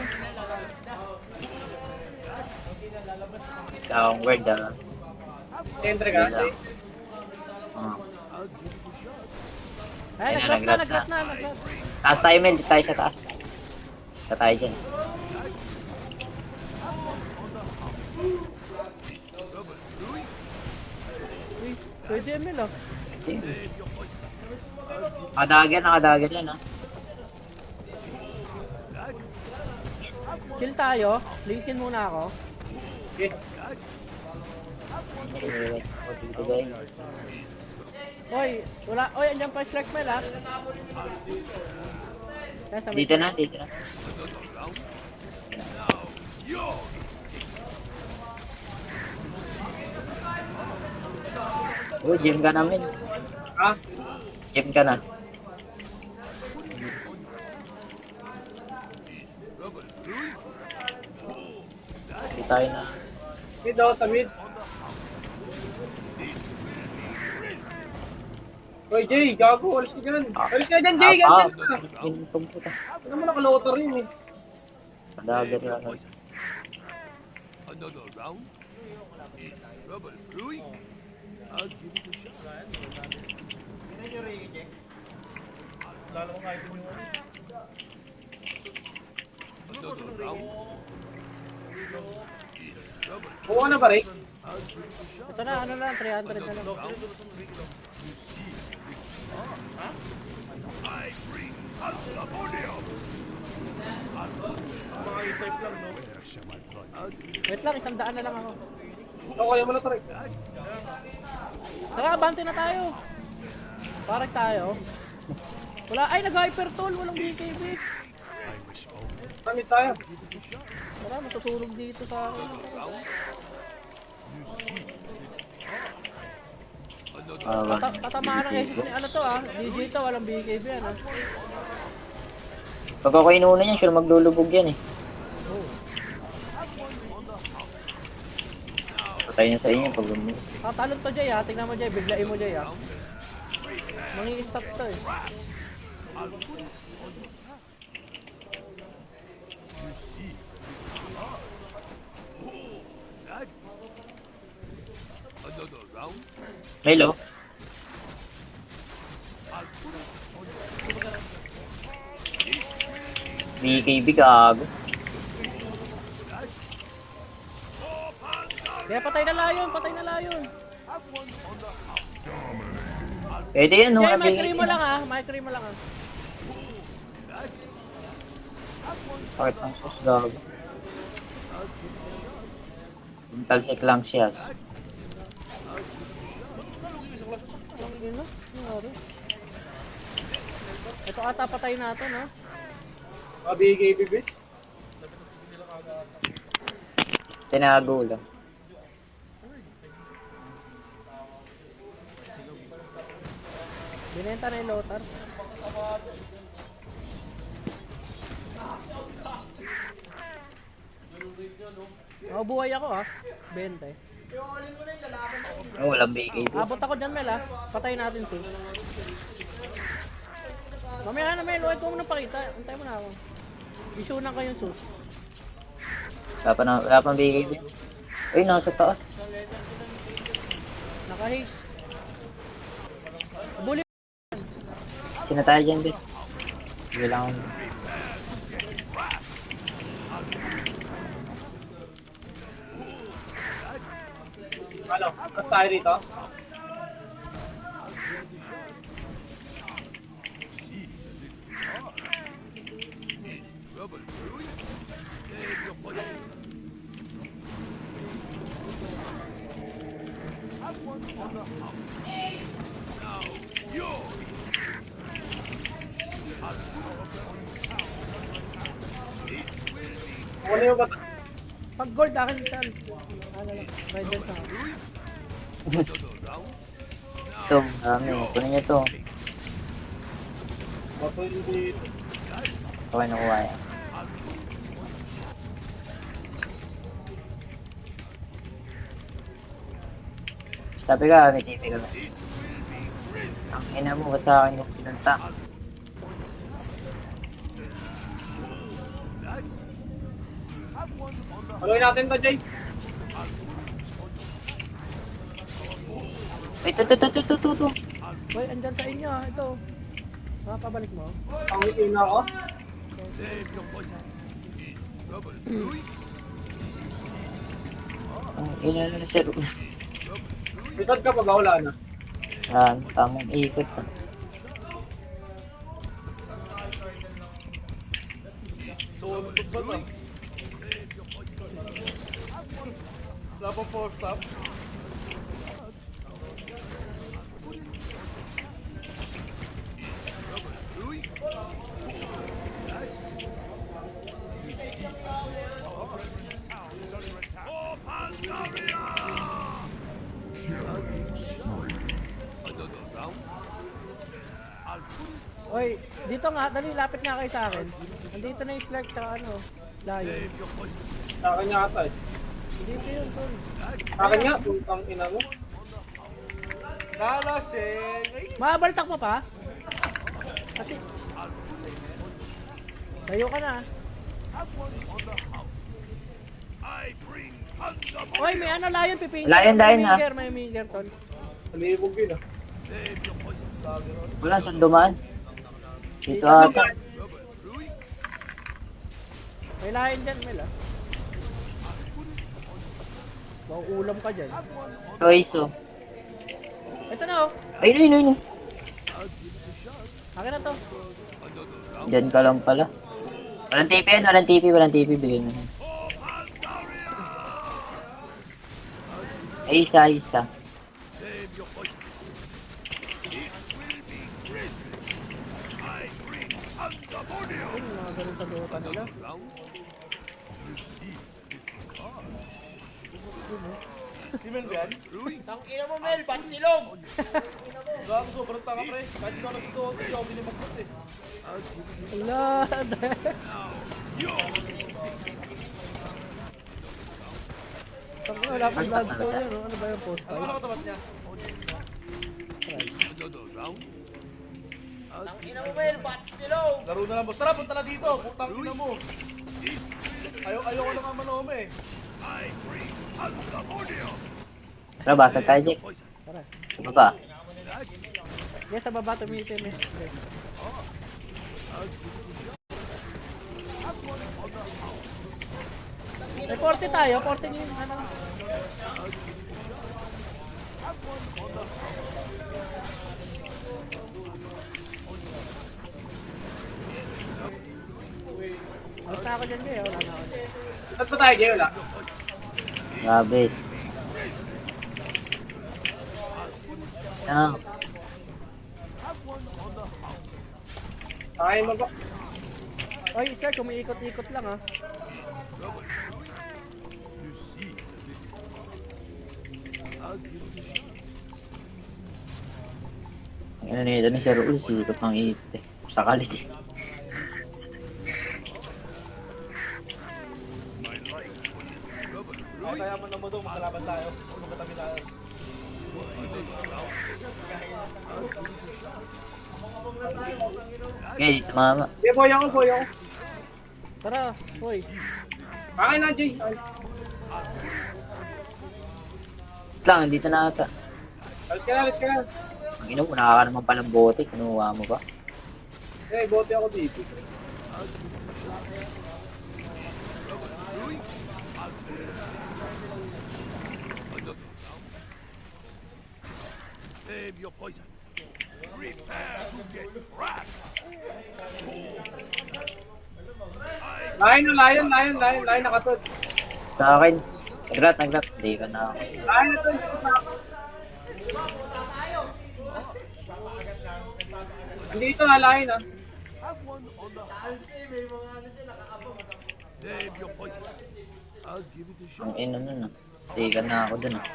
Ang word ah. Entry ka. Oo. Ay, Ayun na, nag-rat na. Taas tayo Mel, dito tayo sa taas. Sa tayo dyan. Uy, pwede ML ah. Nakadagan yan ha. Chill tayo. Linkin muna ako. Okay. Dito guys. Oy, wala. Oy, andyan pa strike mel ah. Nasa may- Dito na, dito na. Oh, gym ka namin. Ha? Gym ka na. Hindi tayo na. Mid daw, sa mid. Hoy, Jay, gago. Alis ka dyan. Alis ka dyan, Jay. Ah, Ganyan ka. pinutong puta. Ano mo nakalotor yun eh. Kadagan yan. Another round is trouble brewing. I'll give it a shot. Lalo ko nga ito yung ano. Another round is trouble. Buka na ba, Rick? I'll give it a shot. Ito na, ano lang, 300 na lang. I bring Pandemonium. Mga E-type lang, no? Where shall my blood Wait lang, 100 na lang ako. Ako, kaya mo na tarik. Tara, abante na tayo. Parek tayo. Wala, ay nag-hypertoll, walang BKB. I wish only Kami tayo. Tara, matutulog dito sa akin. you see. Another Tatamaan ng SS ni ano to ah. DJ to, walang BKB ano. Pag ako inuna niyan, sure maglulubog yan eh. Patay na sa inyo pag gumawa. Tatalon to Jay ah, tingnan mo Jay, biglain mo Jay ah. Mangi-stop to eh. you see. That. Another round. Melo, BKB gago. Kaya patay na layon, patay na layon. Pwede yan, no? Jay, may BKB. cream mo lang ah, may cream mo lang ah. Sakit ng sus, gago. Talsik lang siya. Yun no? Nangyari. Ito ata patay natin no? Mga BKB, bitch. Tinago lang. Binenta na yung Lothar. Oh, buhay ako ah. 20. Oh, walang BKB. Abot ako dyan Mel ah. Patay natin to. Mamaya na Mel, huwag ko muna pakita. Antay mo na ako. Issue na kayong sus. Wala pang BKB. Ay, nasa taas. Naka-haze. Bully. Sina tayo dyan, bis. Hindi lang ako. Ano? Mas tayo dito? See the little heart. Is trouble brewing? Save your body. Have one on the house. Now you're This will be Ano yung bata? Pag gold akin saan? Ano lang. Right dyan sa another round. Ito, marami. Kunin niyo to. Bato yung dito. Okay, nakuha yan. Sabi ka, may TV ka ba? Ang ina mo, sa akin yung pinunta. Paloy natin to, Jay. Ay, ito. Uy, andyan sa inyo ah. Ito. Makapabalik mo. Pangitin na ako. Save your body. Is trouble brewing? Ang ina na sir. Pitad ka pag wala na. Yan, tamang ikot. Tuntog ba to? Wala pang 4 stop. Brewing? Oh, Pandaria! Another round? I'll put it. Uy, dito nga. Dali, lapit nga kayo sa akin. Andito na yung Slark tsaka ano. Layo. Save your body. Sa akin yata eh. Dito yun, tol. Sa akin nga, putang ina mo. Kalasing! Ay! Mabaltak mo pa? Kasi... Layo ka na. Have one on the house. I bring Pandaria. Uy, may ano, lion, pipingin. Lion, May lion, ah. minger, may minger, tol. Nalibog yun ah. Save your body. Wala, saan dumaan? Dito ata. Trouble brewing? May lion dyan, Mel ah. Mauulam ka dyan. Choice, oh. Ito na oh. Ayun. Akin na to. Diyan ka lang pala. Walang TP yan, walang TP, walang TP. Bigyan mo na. Ay, isa. Name your poison. It will be grisly. I bring Andamonio. Ay, mga ganun sa Dota nila. Round. You see. Si Mel ba yan? Louis. Tang ina mo, Mel, ba't silong? Gago, sobrang tanga pre. Kahit ikaw nagtotoo, hindi ako binimagpot eh. Wala. Tangina, wala pang lag zone yan, no? Ano ba yung post Ano ba nakatapat niya? Another round. Tang ina mo, Mel, ba't silong? Laro na lang boss. Tara, punta na dito. Putang ina mo. Ayoko na nga manome eh. I bring Andamonio. Tara, basag tayo, Jake. Poison. Tara. Sa baba. Yes, sa baba tumitim eh. Okay. May 40 tayo, 40 yung ano. Basta ako dyan kayo, wala na ako dyan. Saan pa tayo, Jay? Wala. Grabe. Ah, Kaya mo ba? Oy, sir, kumiikot-ikot lang ah. You see. I'll give it a shot. ang ano nito ni Sir Raul, sikap ang iit eh. Sa kalit. My life is trouble. Kaya mo na mo doon, makalaban tayo. Magkatabi tayo. Okay, dito mama. Hindi, boy ako. Tara, hoy. Kaya na, Jay. Lang, dito na ata. Alis ka na. Ang ino mo, nakaka naman palang bote. Kinuha mo ba? Eh, bote ako dito. Name your poison. Prepare to get crushed. Lain, nakatod. Sa akin. Nagrat. Hindi ka na ako. Lain na to. Andito na, lain ah. Have one on the house. Name your poison. I'll give it a shot. Ang ino nun ah. Hindi ka na ako dun ah.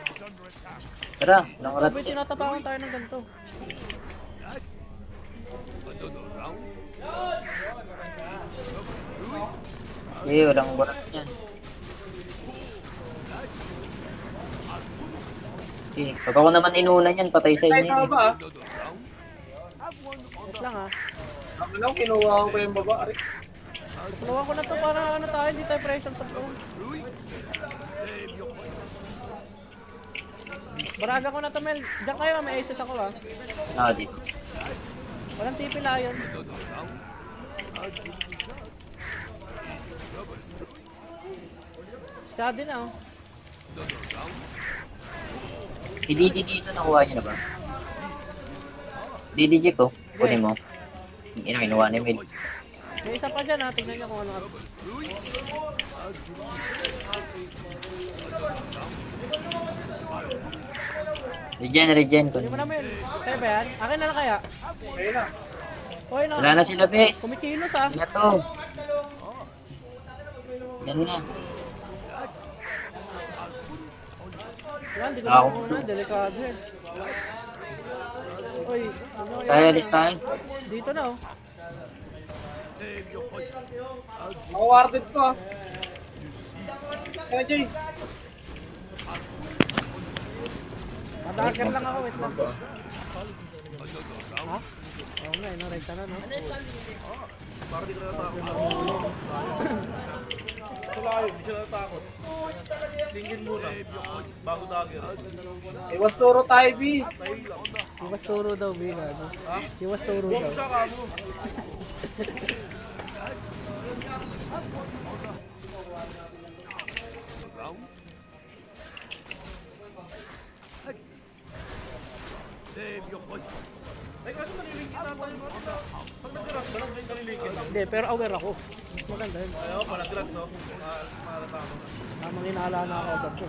Tara, nakarat. Sabi, tinatapakan tayo ng ganito. Another round. Eh, walang barat yan. Eh, pag ako naman inulan yan, patay sa Ay, inyo tama yun. ba? Another round. Have one on Wait the lang ah. Ano, kinuha ko pa yung baba. Aray. Tulungan ko na to para ano tayo, hindi tayo pressure sa phone. Louis. Name your poison. Baraga ko na to, Mel. Diyan kayo, may aces ako ah. Ah, dito. Walang TP Lion. Another round. I'll give it a shot. Trouble. Steady na oh. Another round. Si DD dito, nakuha niyo na ba? DDG ko, kunin mo. Hindi na kinuha ni Mil. May isa pa dyan ha, tignan nyo kung ano ka. Louis. I'll give it Regen, Hindi mo na, kunin. Mel. Kaya ba yan? Akin na lang kaya. Ayun na. Hoy, no. Wala na sila, bes. Kumikilos ah. Yan na to. Yan na. Yan, di ko Ako. na muna. Delikado yan. Hoy, ano Tayo, yan? alis tayo. Dito na oh. Name your poison. I'll give Ako warded ko ah. Kaya, Jay. Madagar lang ako, wait lang. another round. Ha? Oo nga, rekta na no. Para di ka natatakot. Sa layo, hindi sila natatakot. Tingin muna. Bago dagger. Iwas turo tayo, B. Tayo lang. Iwas turo daw, Bing. Ano? Ha? Iwas turo Huwag daw. siya kamo. Round. Name your poison. Ay, kaso nalilingkit na tayo mga. Pag nag-grab ka lang, nalilingkit. Hindi, pero aware ako. Mas maganda yun. Ayaw, palag-grab, no? Malata ako. Tamang inaala na ako agad ko.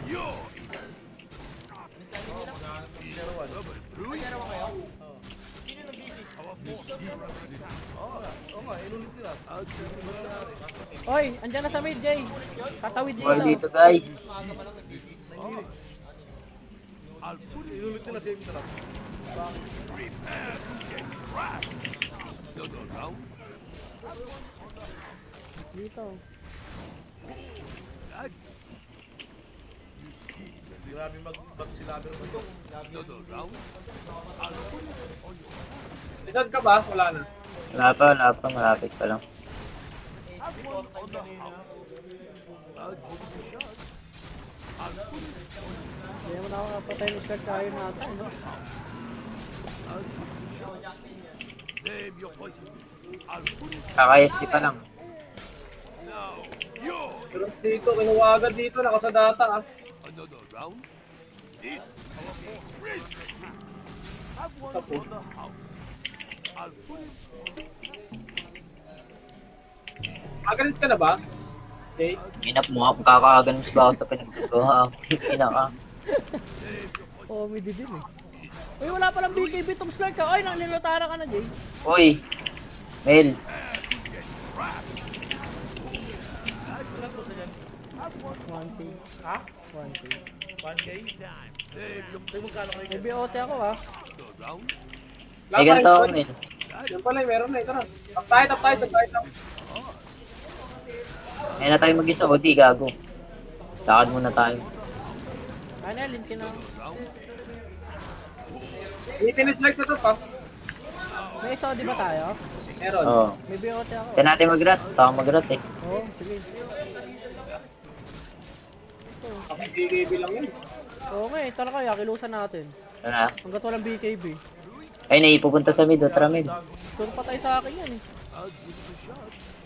Oo nga, inulit nila. Oy, andyan na sa mid, Jay. Katawid Ball dito. dito guys. Inulit nila save na lang. Another round. Dito. Grabe mag-back si Laber mo ito. Another round. Lisad ka ba? Wala na. Wala pa, malapit pa lang. Have one on the house. I'll give it a shot. I'll put it on. Hindi mo na ako napatay ni Sir tayo natin, no? I'll give it a shot. Name your poison. I'll put it Kakayesti pa lang. now. You're Pero dito, kinuha agad dito. Nakasadata ah. another round. This is have one on the house. I'll put it. Agalit ka na ba? Okay. Ginap mo ako, kakaganos ba ako sa pinagkuha. Pinaka. Comedy din eh. Uy, wala palang BKB tong Slark ka. Ay, nilotara ka na, Jay. Uy! Mel! 1K. Ha? 1K. 1K? Name your Tingnan mo kano kayo. May BOT ako, ha? another round. May ganito ako, Mel. Yan pala, meron na. Ito na. Tap tayo. Ngayon na tayo mag-isa, OD, gago. Lakad muna tayo. Ano, link na. Itinis like na to pa. May isa, di ba tayo? Meron. Oo. May BOT ako. Kaya natin mag-rat. Taka mag-rat eh. Oo, sige. Ako BKB lang yun. Oo nga eh, tara kaya, kilusan natin. Ano na? Hanggat walang BKB. Ay, naipupunta sa mid, tara mid. Sure patay sa akin yan eh.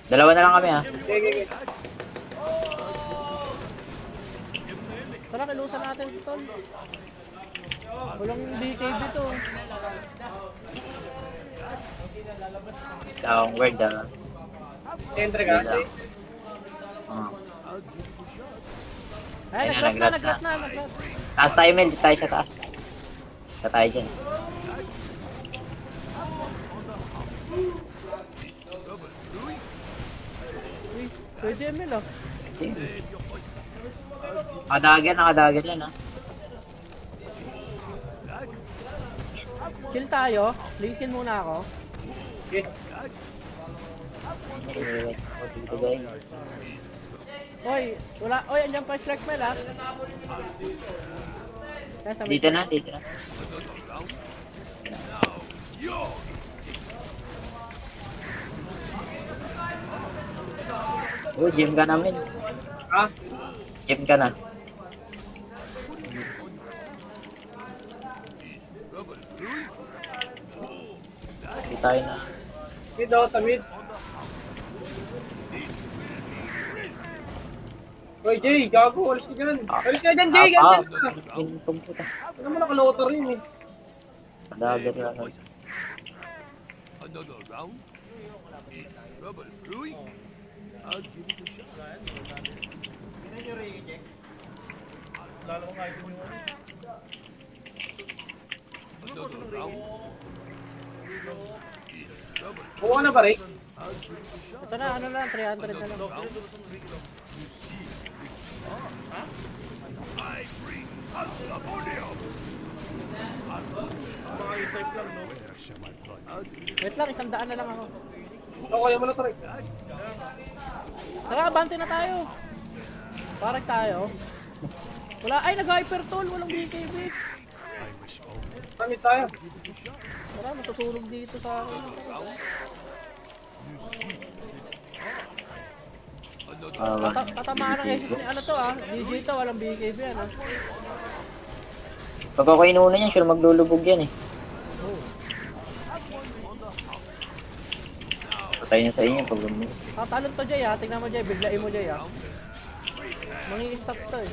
Dalawa na lang kami ha. Okay. Tara, kilusan natin ito. Walang BKB to. Takong word ah. Entry ka. Wala. Oo. Ay, Ayun na, nag-rat na. Taas tayo Mel, tayo sa taas. Sa tayo dyan. Uy, pwede ML ah. Nakadager yan ha. Chill tayo. Linkin muna ako. Okay. Dito guys. Oy, wala. Oy, andyan pa yung Slark Mel ah. Kaya sa Dito na, dito na. Oh, gym ka namin. Ha? Gym ka na. Hindi tayo na. Mid daw, sa mid. Hoy, Jay, gago. Alis ka dyan. Alis ka dyan, Jay. Ganyan ka. Ginitong puta. Ano mo nakalotor yun eh. Kadager lang. Another round. Is trouble brewing? I'll give it a shot. Lalo ko kahit yung Another round. Is trouble. buka na ba, Rick? I'll give it a shot. Ito na, ano lang, 300 na lang. I bring Alabonium. Baka yung type lang, no? Wait lang, 100 na lang ako. So, kaya mo na to, Rick. Tara, abante na tayo. Parang tayo. Wala, ay, nag-hypertoll. Walang BKB. Kami tayo. Tara, matutunog dito sa akin. Tatamaan ng SS ni ano to ah. DJ to, walang BKB yan ah. Pag ako inuuna yan, sure maglulubog yan eh. Patay na sa inyo pag lumubog. Tatalon to Jay ah. Tingnan mo Jay, biglain mo Jay ah. Mangi-stop to eh.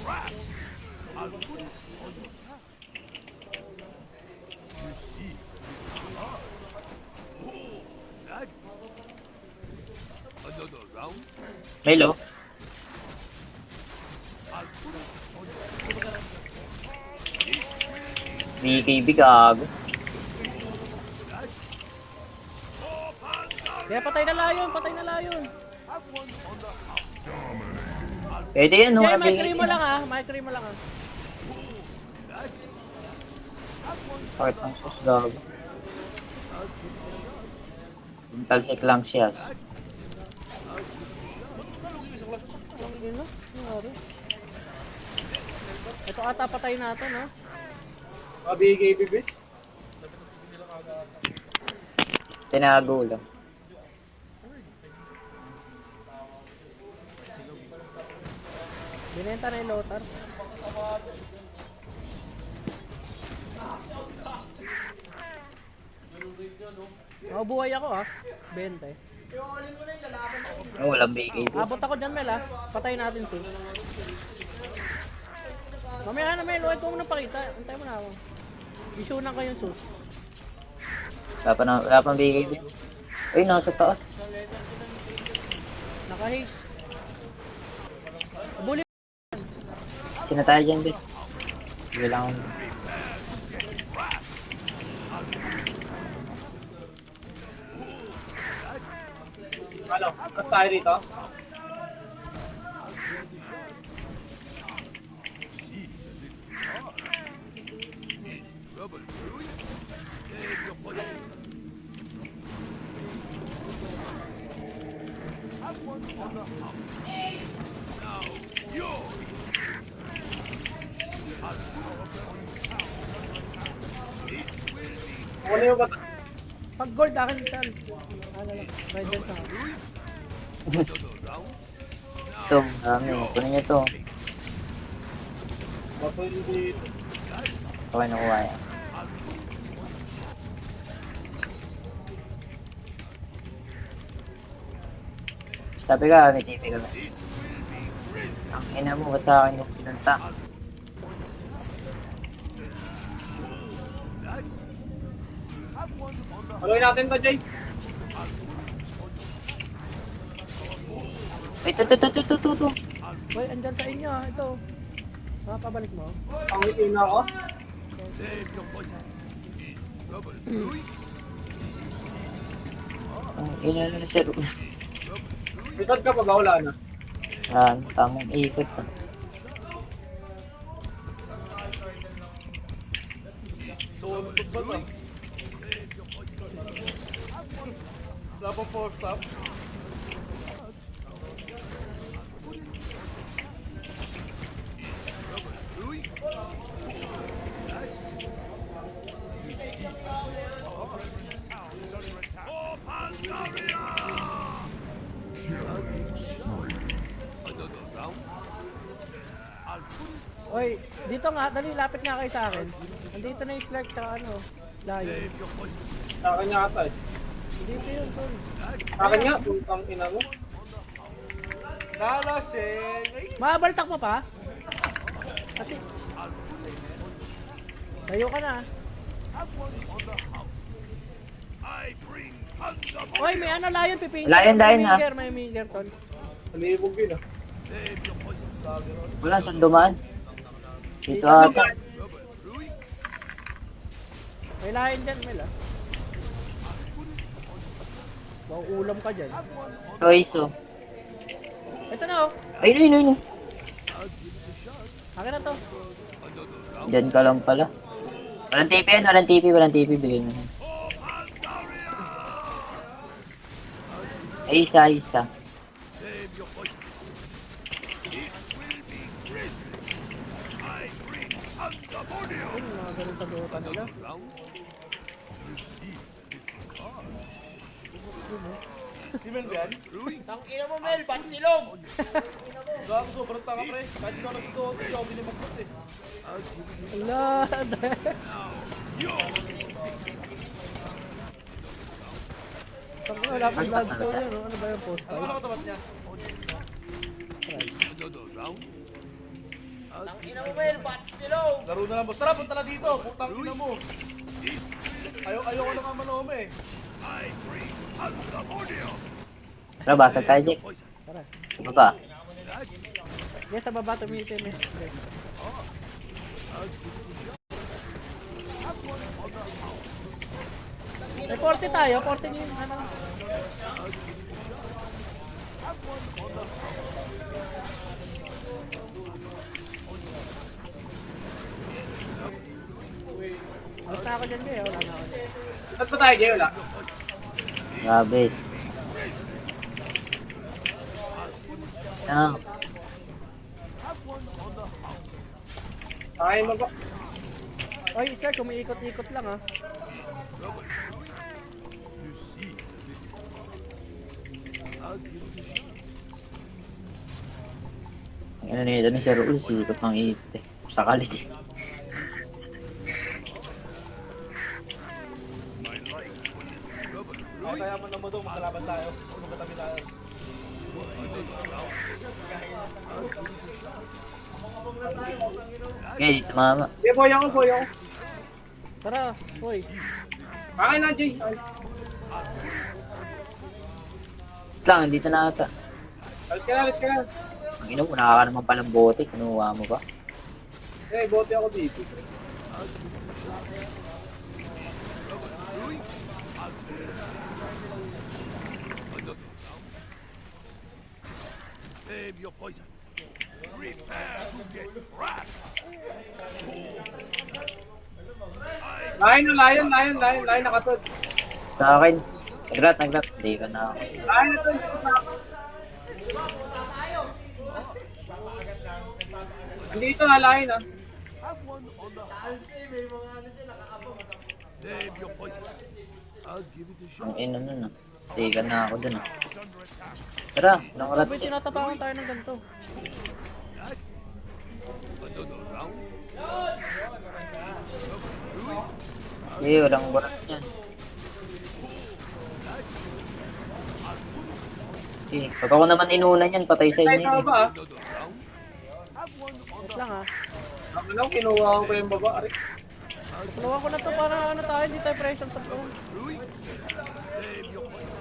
Hello. BKB gago. Kaya patay na layon, patay na layon. Pwede yan, no? Jay, may BKB cream mo lang ah, may cream mo lang ah. Sakit ang sus gago. Talsik lang siya. Ito ata patay natin ha. BKB base. Tinago lang. Binenta na yung Lothar. Mabuhay ako ah. 20. Oh, walang BKB. Abot ako dyan Mel ah. Patay natin to. Mamaya na Mel, huwag ko muna pakita. Antay mo na ako. Isunan ko yung sus. Wala pang BKB. Ay, nasa taas. Naka-haze. Abuli. Sina tayo dyan, bis. Sige lang. Ano? At tayo dito? Is trouble brewing? Take your position. Have one on the house. Now you're Ano yung bata? Pag gold akin tal. Ano lang. May dyan sa another round. Ito, dami. Kunin niyo to. Bato yung dito. Okay, nakuha yan. Sabi ka, may TV ka ba? Ang ina mo, sa akin yung pinunta. Have one on the Haluin natin to, Jay. Ay, ito. Boy, andyan sa inyo ah. Ito. Makapabalik mo. Pangitin na ako. save your position. Is trouble brewing? Ang ina na sir. Isod ka pag wala na. Tamang ikot. Tuntog ba to? Wala pang 4 stop. Brewing? Oh, Pandaria! Another round? I'll put it. Oy, dito nga. Dali, lapit nga kayo sa akin. Nandito na yung Slark tsaka ano. Lion. Save your position. Sa akin niya ata eh. Dito yun, tol. Sa akin nga, putang ina mo. Nalasing! Ay! Mabaltak mo pa? Ati. Tayo ka na. Have one on the house. I bring Pandaria. Oy, may ano Lion, pipingin. Lion, ha? May minger, tol. Nalibog yun ah. Save your position. Wala, saan dumaan? Dito ata. Trouble brewing? May Lion dyan, Mel ah. Wow, ulam ka dyan. Choice, oh. Ito na oh. Ayun. Akin na to. Diyan ka lang pala. Walang TP yan, walang TP. Bigyan mo. Ay, isa. Save your position. It will be grisly. I bring Pandaria. Ay, mga ganun sagutan nila. Round? Receive Si Mel ba yan? brewing? Tang ina mo, Mel, pansilong! Gago, sobrang tanga pre. Kahit ikaw nagtuturo, hindi ako binibagpot eh. Ala, wala pang blood zone yun, no? Ano ba yung post? Ano katapat niya? Another round? Tang ina mo, Mel, pansilong! Laro na lang boss. Tara, punta na dito. Putang ina mo. Ayoko na nga manome eh. I bring Pandaria. Tara, basag tayo, Jack. Tara. Ano ba? Yes, sa baba tumitim eh. May 40 tayo, 40 yung ano. Alas na ako dyan, Jay. Wala na ako dyan. Saan ba tayo, Jay? Wala. Grabe. Ah, Kakain mo ba? Oy, sir, kumiikot-ikot lang ah. You see. I'll give it a shot. ano nito ni Sir Raul, sikot ng ite. Sakali. My life was trouble. Kaya mo naman doon, makalaban tayo. Magkatabi tayo. Okay, tumama. Sige, boy ako, boy ako. Tara, hoy. Kakain na, Jay. Ay, Wait lang, dito na ata. alis ka na, alis ka na. Ang ina mo, nakaka naman palang bote. Kinuha mo ba? Eh, bote ako dito. Aim your poison. Prepare to get crushed. Lain, nakatod. Sa akin. Nagrat. Hindi ka na ako. Lain na to. Dito na, lain ah. Have one on the house. Aim your poison. I'll give it a Ang shot. ina nun ah. Hindi ka na ako dun ah. Tara, nakarat. Sabay tinatapakan tayo ng ganito. Another round. Eh, walang barat yan. Eh, pag ako naman inunan yan, patay sa Tayo inyo sa yun. baba ah. Another round. Have one on Wait the lang ah. Ako lang, kinuha ko pa yung baba. Aray. Tulungan ko na to para ano tayo, hindi tayo pressure sa phone. Aim your poison.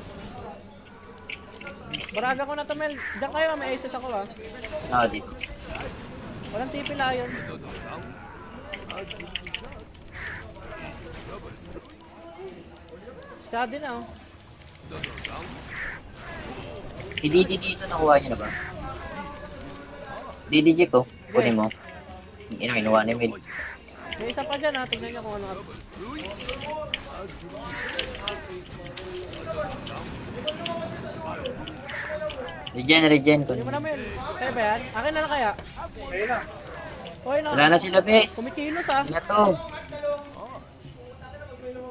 Baraga ko na to, Mel. Diyan kayo, may aces ako ah. Ah, dito. Walang tipi layon. Another round. I'll give it a shot. Skadi na oh. Another round. DDG dito, nakuha niyo na ba? DDG ko, kunin mo. Ina, kinuha ni Mil. May isa pa dyan ha, tignan nyo kung ano. Regen ko. Hindi mo na, Mel. Kaya ba yan? Akin na lang kaya. Ayun na. Hoy na. Wala na sila, bes. Kumikilos ah. Yan na to.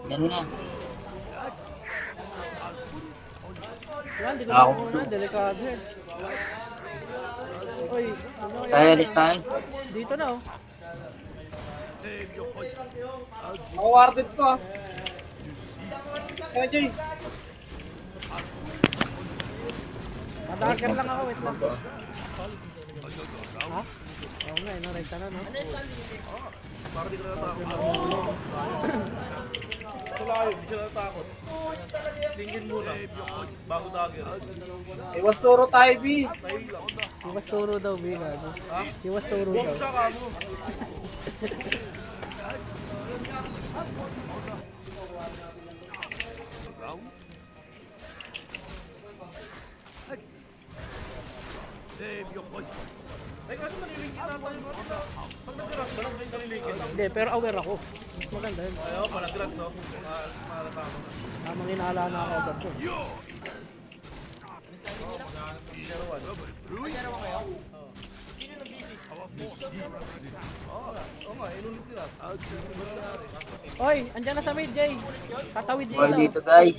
Yan na. Yan, di ko Ako. na muna. Delikado yan. Hoy, ano kaya? Tayo, alis tayo. Dito na oh. Aim your poison. I'll give Ako warded ko ah. Kaya, Jay. Madaker lang ako, wait lang. another round. Ha? Oo nga, no, right na no. Para di ka natatakot. Ito layo, hindi siya natatakot. Tingin muna. Bago dagger. Iwas turo tayo, B. Tayo lang. Iwas turo daw, Biga. No? Iwas turo Huwag daw. siya kamo. Round. Aim your poison. Ay, kasi nalilingkit na tayo. Pag nag-grass ka lang, may nalilingkit. Hindi, pero aware ako. Mas maganda yun. Ayaw, pag nag-grass, no? Malatama na. Tamang inala na ako agad ko. Oo nga, inulit nila. Oy, andyan na sa mid, Jay. Katawid Ball dito. dito, guys.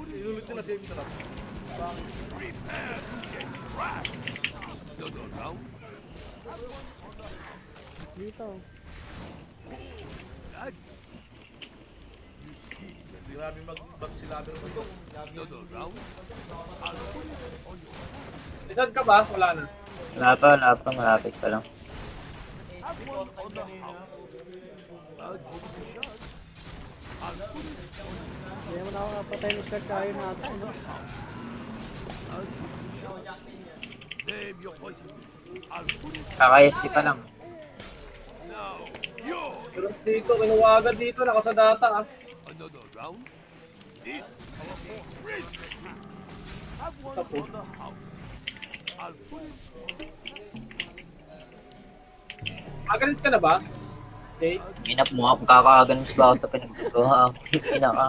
Inulit nila save nila. Another round. Dito. You see. Grabe mag-back sila pero ito. Another round. I'll put it on your Lisad ka ba? Wala na. Wala pa, malapit pa lang. have one on the house. I'll give it a shot. Hindi naman ako kapatay ng start kayo natin, no? Name your poison. I'll put it Kaka-SC pa lang. now. You're Pero dito, kinuha agad dito, nakasadata ah. another round. This our force. Risk. Have one on the house. I'll put it. Agalit ka na ba? Okay. Inap mo ako, kakaganos ba ako sa pinagagawa. Pinaka.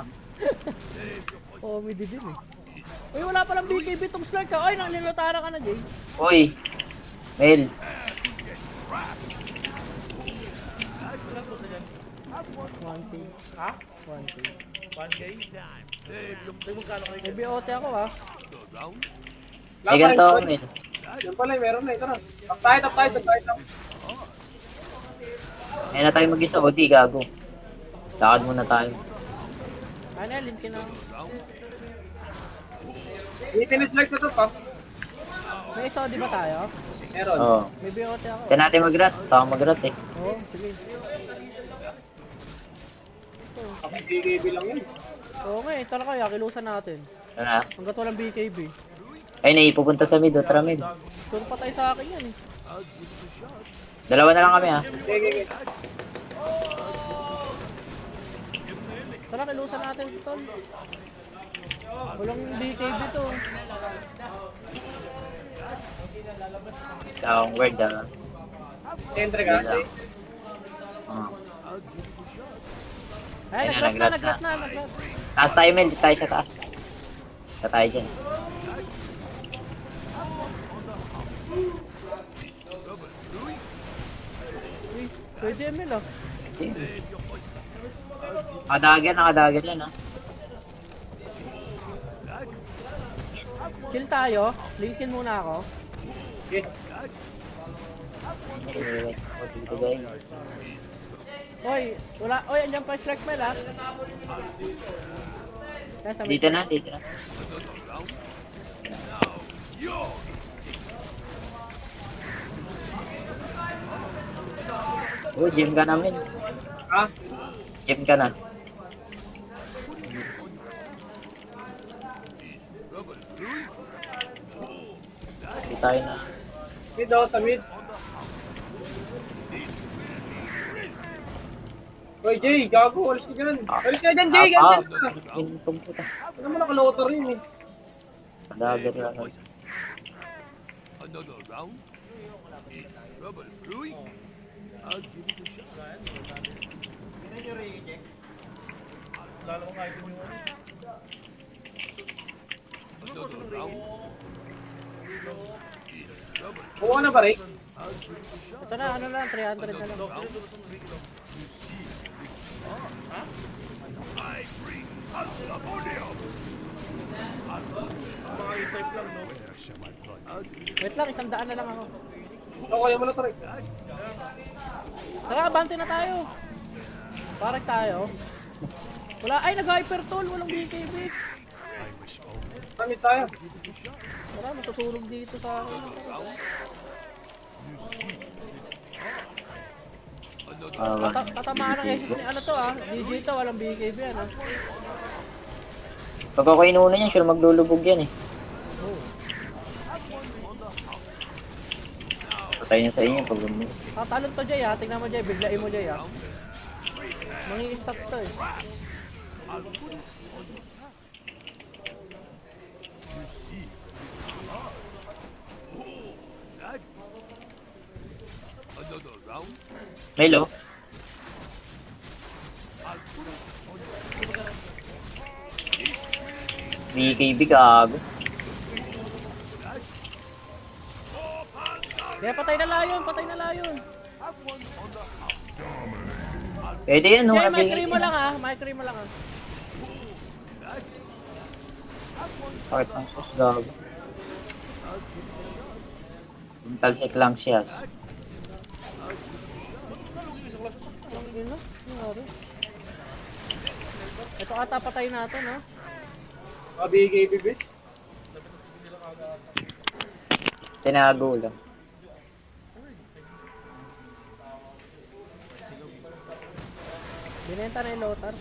Oo, may din eh. Uy, wala palang BKB tong start ka. Ay, nilutara ka na, Jay. Uy! Mel! One K. Ha? 1K. 1K? May magkano kayo? May BOT ako, ha? The round. May ganito ako, Mel. Yan pala, meron na. Tara. Tap tayo, tap tayo. Ngayon na tayo mag-isa, OD, gago. Lakad muna tayo. Ano, link na. Maintenance like na to pa. May SOD ba tayo? Meron. Oo. May BOT ako. Kaya natin mag-rat. Taka mag-rat eh. Oo, sige. Ako BKB lang yun. Oo nga eh, tara kaya, kilusan natin. Ano na? Hanggat walang BKB. Ay, naipupunta sa mid. Tara mid. Kung patay sa akin yan eh. Dalawa na lang kami ha. Okay. Tara, kilusan natin ito, tol. Walang BKB to. Takong word ah. Entre ka. Oo. Ay, Ayun na, nag-rat na. Taas tayo, Mel. Di tayo sa taas. Sa tayo dyan. Uy, pwede ML ah. Nakadagan yan ha. Chill tayo. Linkin muna ako. Okay. Dito guys. Oy, wala. Oy, andyan pa yung strike mel ah. Yan, sa Dito na. Oh, gym ka namin. Ha? Gym ka na. Hindi tayo na. Mid daw, sa mid. Hoy, Jay, gago. Alis ka dyan. Alis ka dyan, Jay. Ganyan ka. Pumunta. Ano mo nakalotor yun eh. Kadagan lang. Poison. Another round. Is trouble brewing? I'll give it a shot. Lalo ko kahit yung Another round. Is trouble. Buka na ba, Rick? I'll give it a shot. Ito na, ano lang, 300 na lang. I bring Altamonio. Mga E-type lang, no? Wait lang, 100 na lang ako. Okay, mo na to, Rick. Tara, abante na tayo. Parek tayo. Wala, ay, nag-hyper toll. Walang BKB. Kami tayo. Tara, matutulog dito sa akin. Tatamaan ng SS ni ano to ah. DJ to, walang BKB ano. Pag ako inuna niyan, sure maglulubog yan eh. Patay na sa inyo pag lumulog. Tatalon to Jay ah. Tingnan mo Jay, biglain mo Jay ah. Mangi-stop to eh. Another round. Melo. BKB gago. Kaya patay na layon, patay na layon. Pwede yan, no? Jay, may cream mo lang ah. May cream mo lang ah. Sakit ang sus, gago. Talsik lang siya. Ang ina, nangyari. Ito ata patay natin no? Mga BKB, bitch. Tinago lang. Binenta na yung Lothar.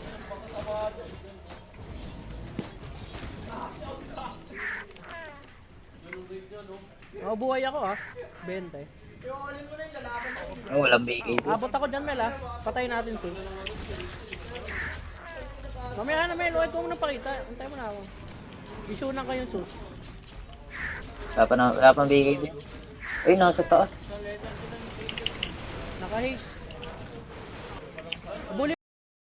Mabuhay ako ah. 20. Oh, walang BKB. Abot ako dyan, Mel ah. Patayin natin soon. Mamaya na, Mel. Huwag ko muna pakita. Antay mo na ako. Issue na kayo soon. Wala pang BKB. Ay, nasa taas. Naka-haze.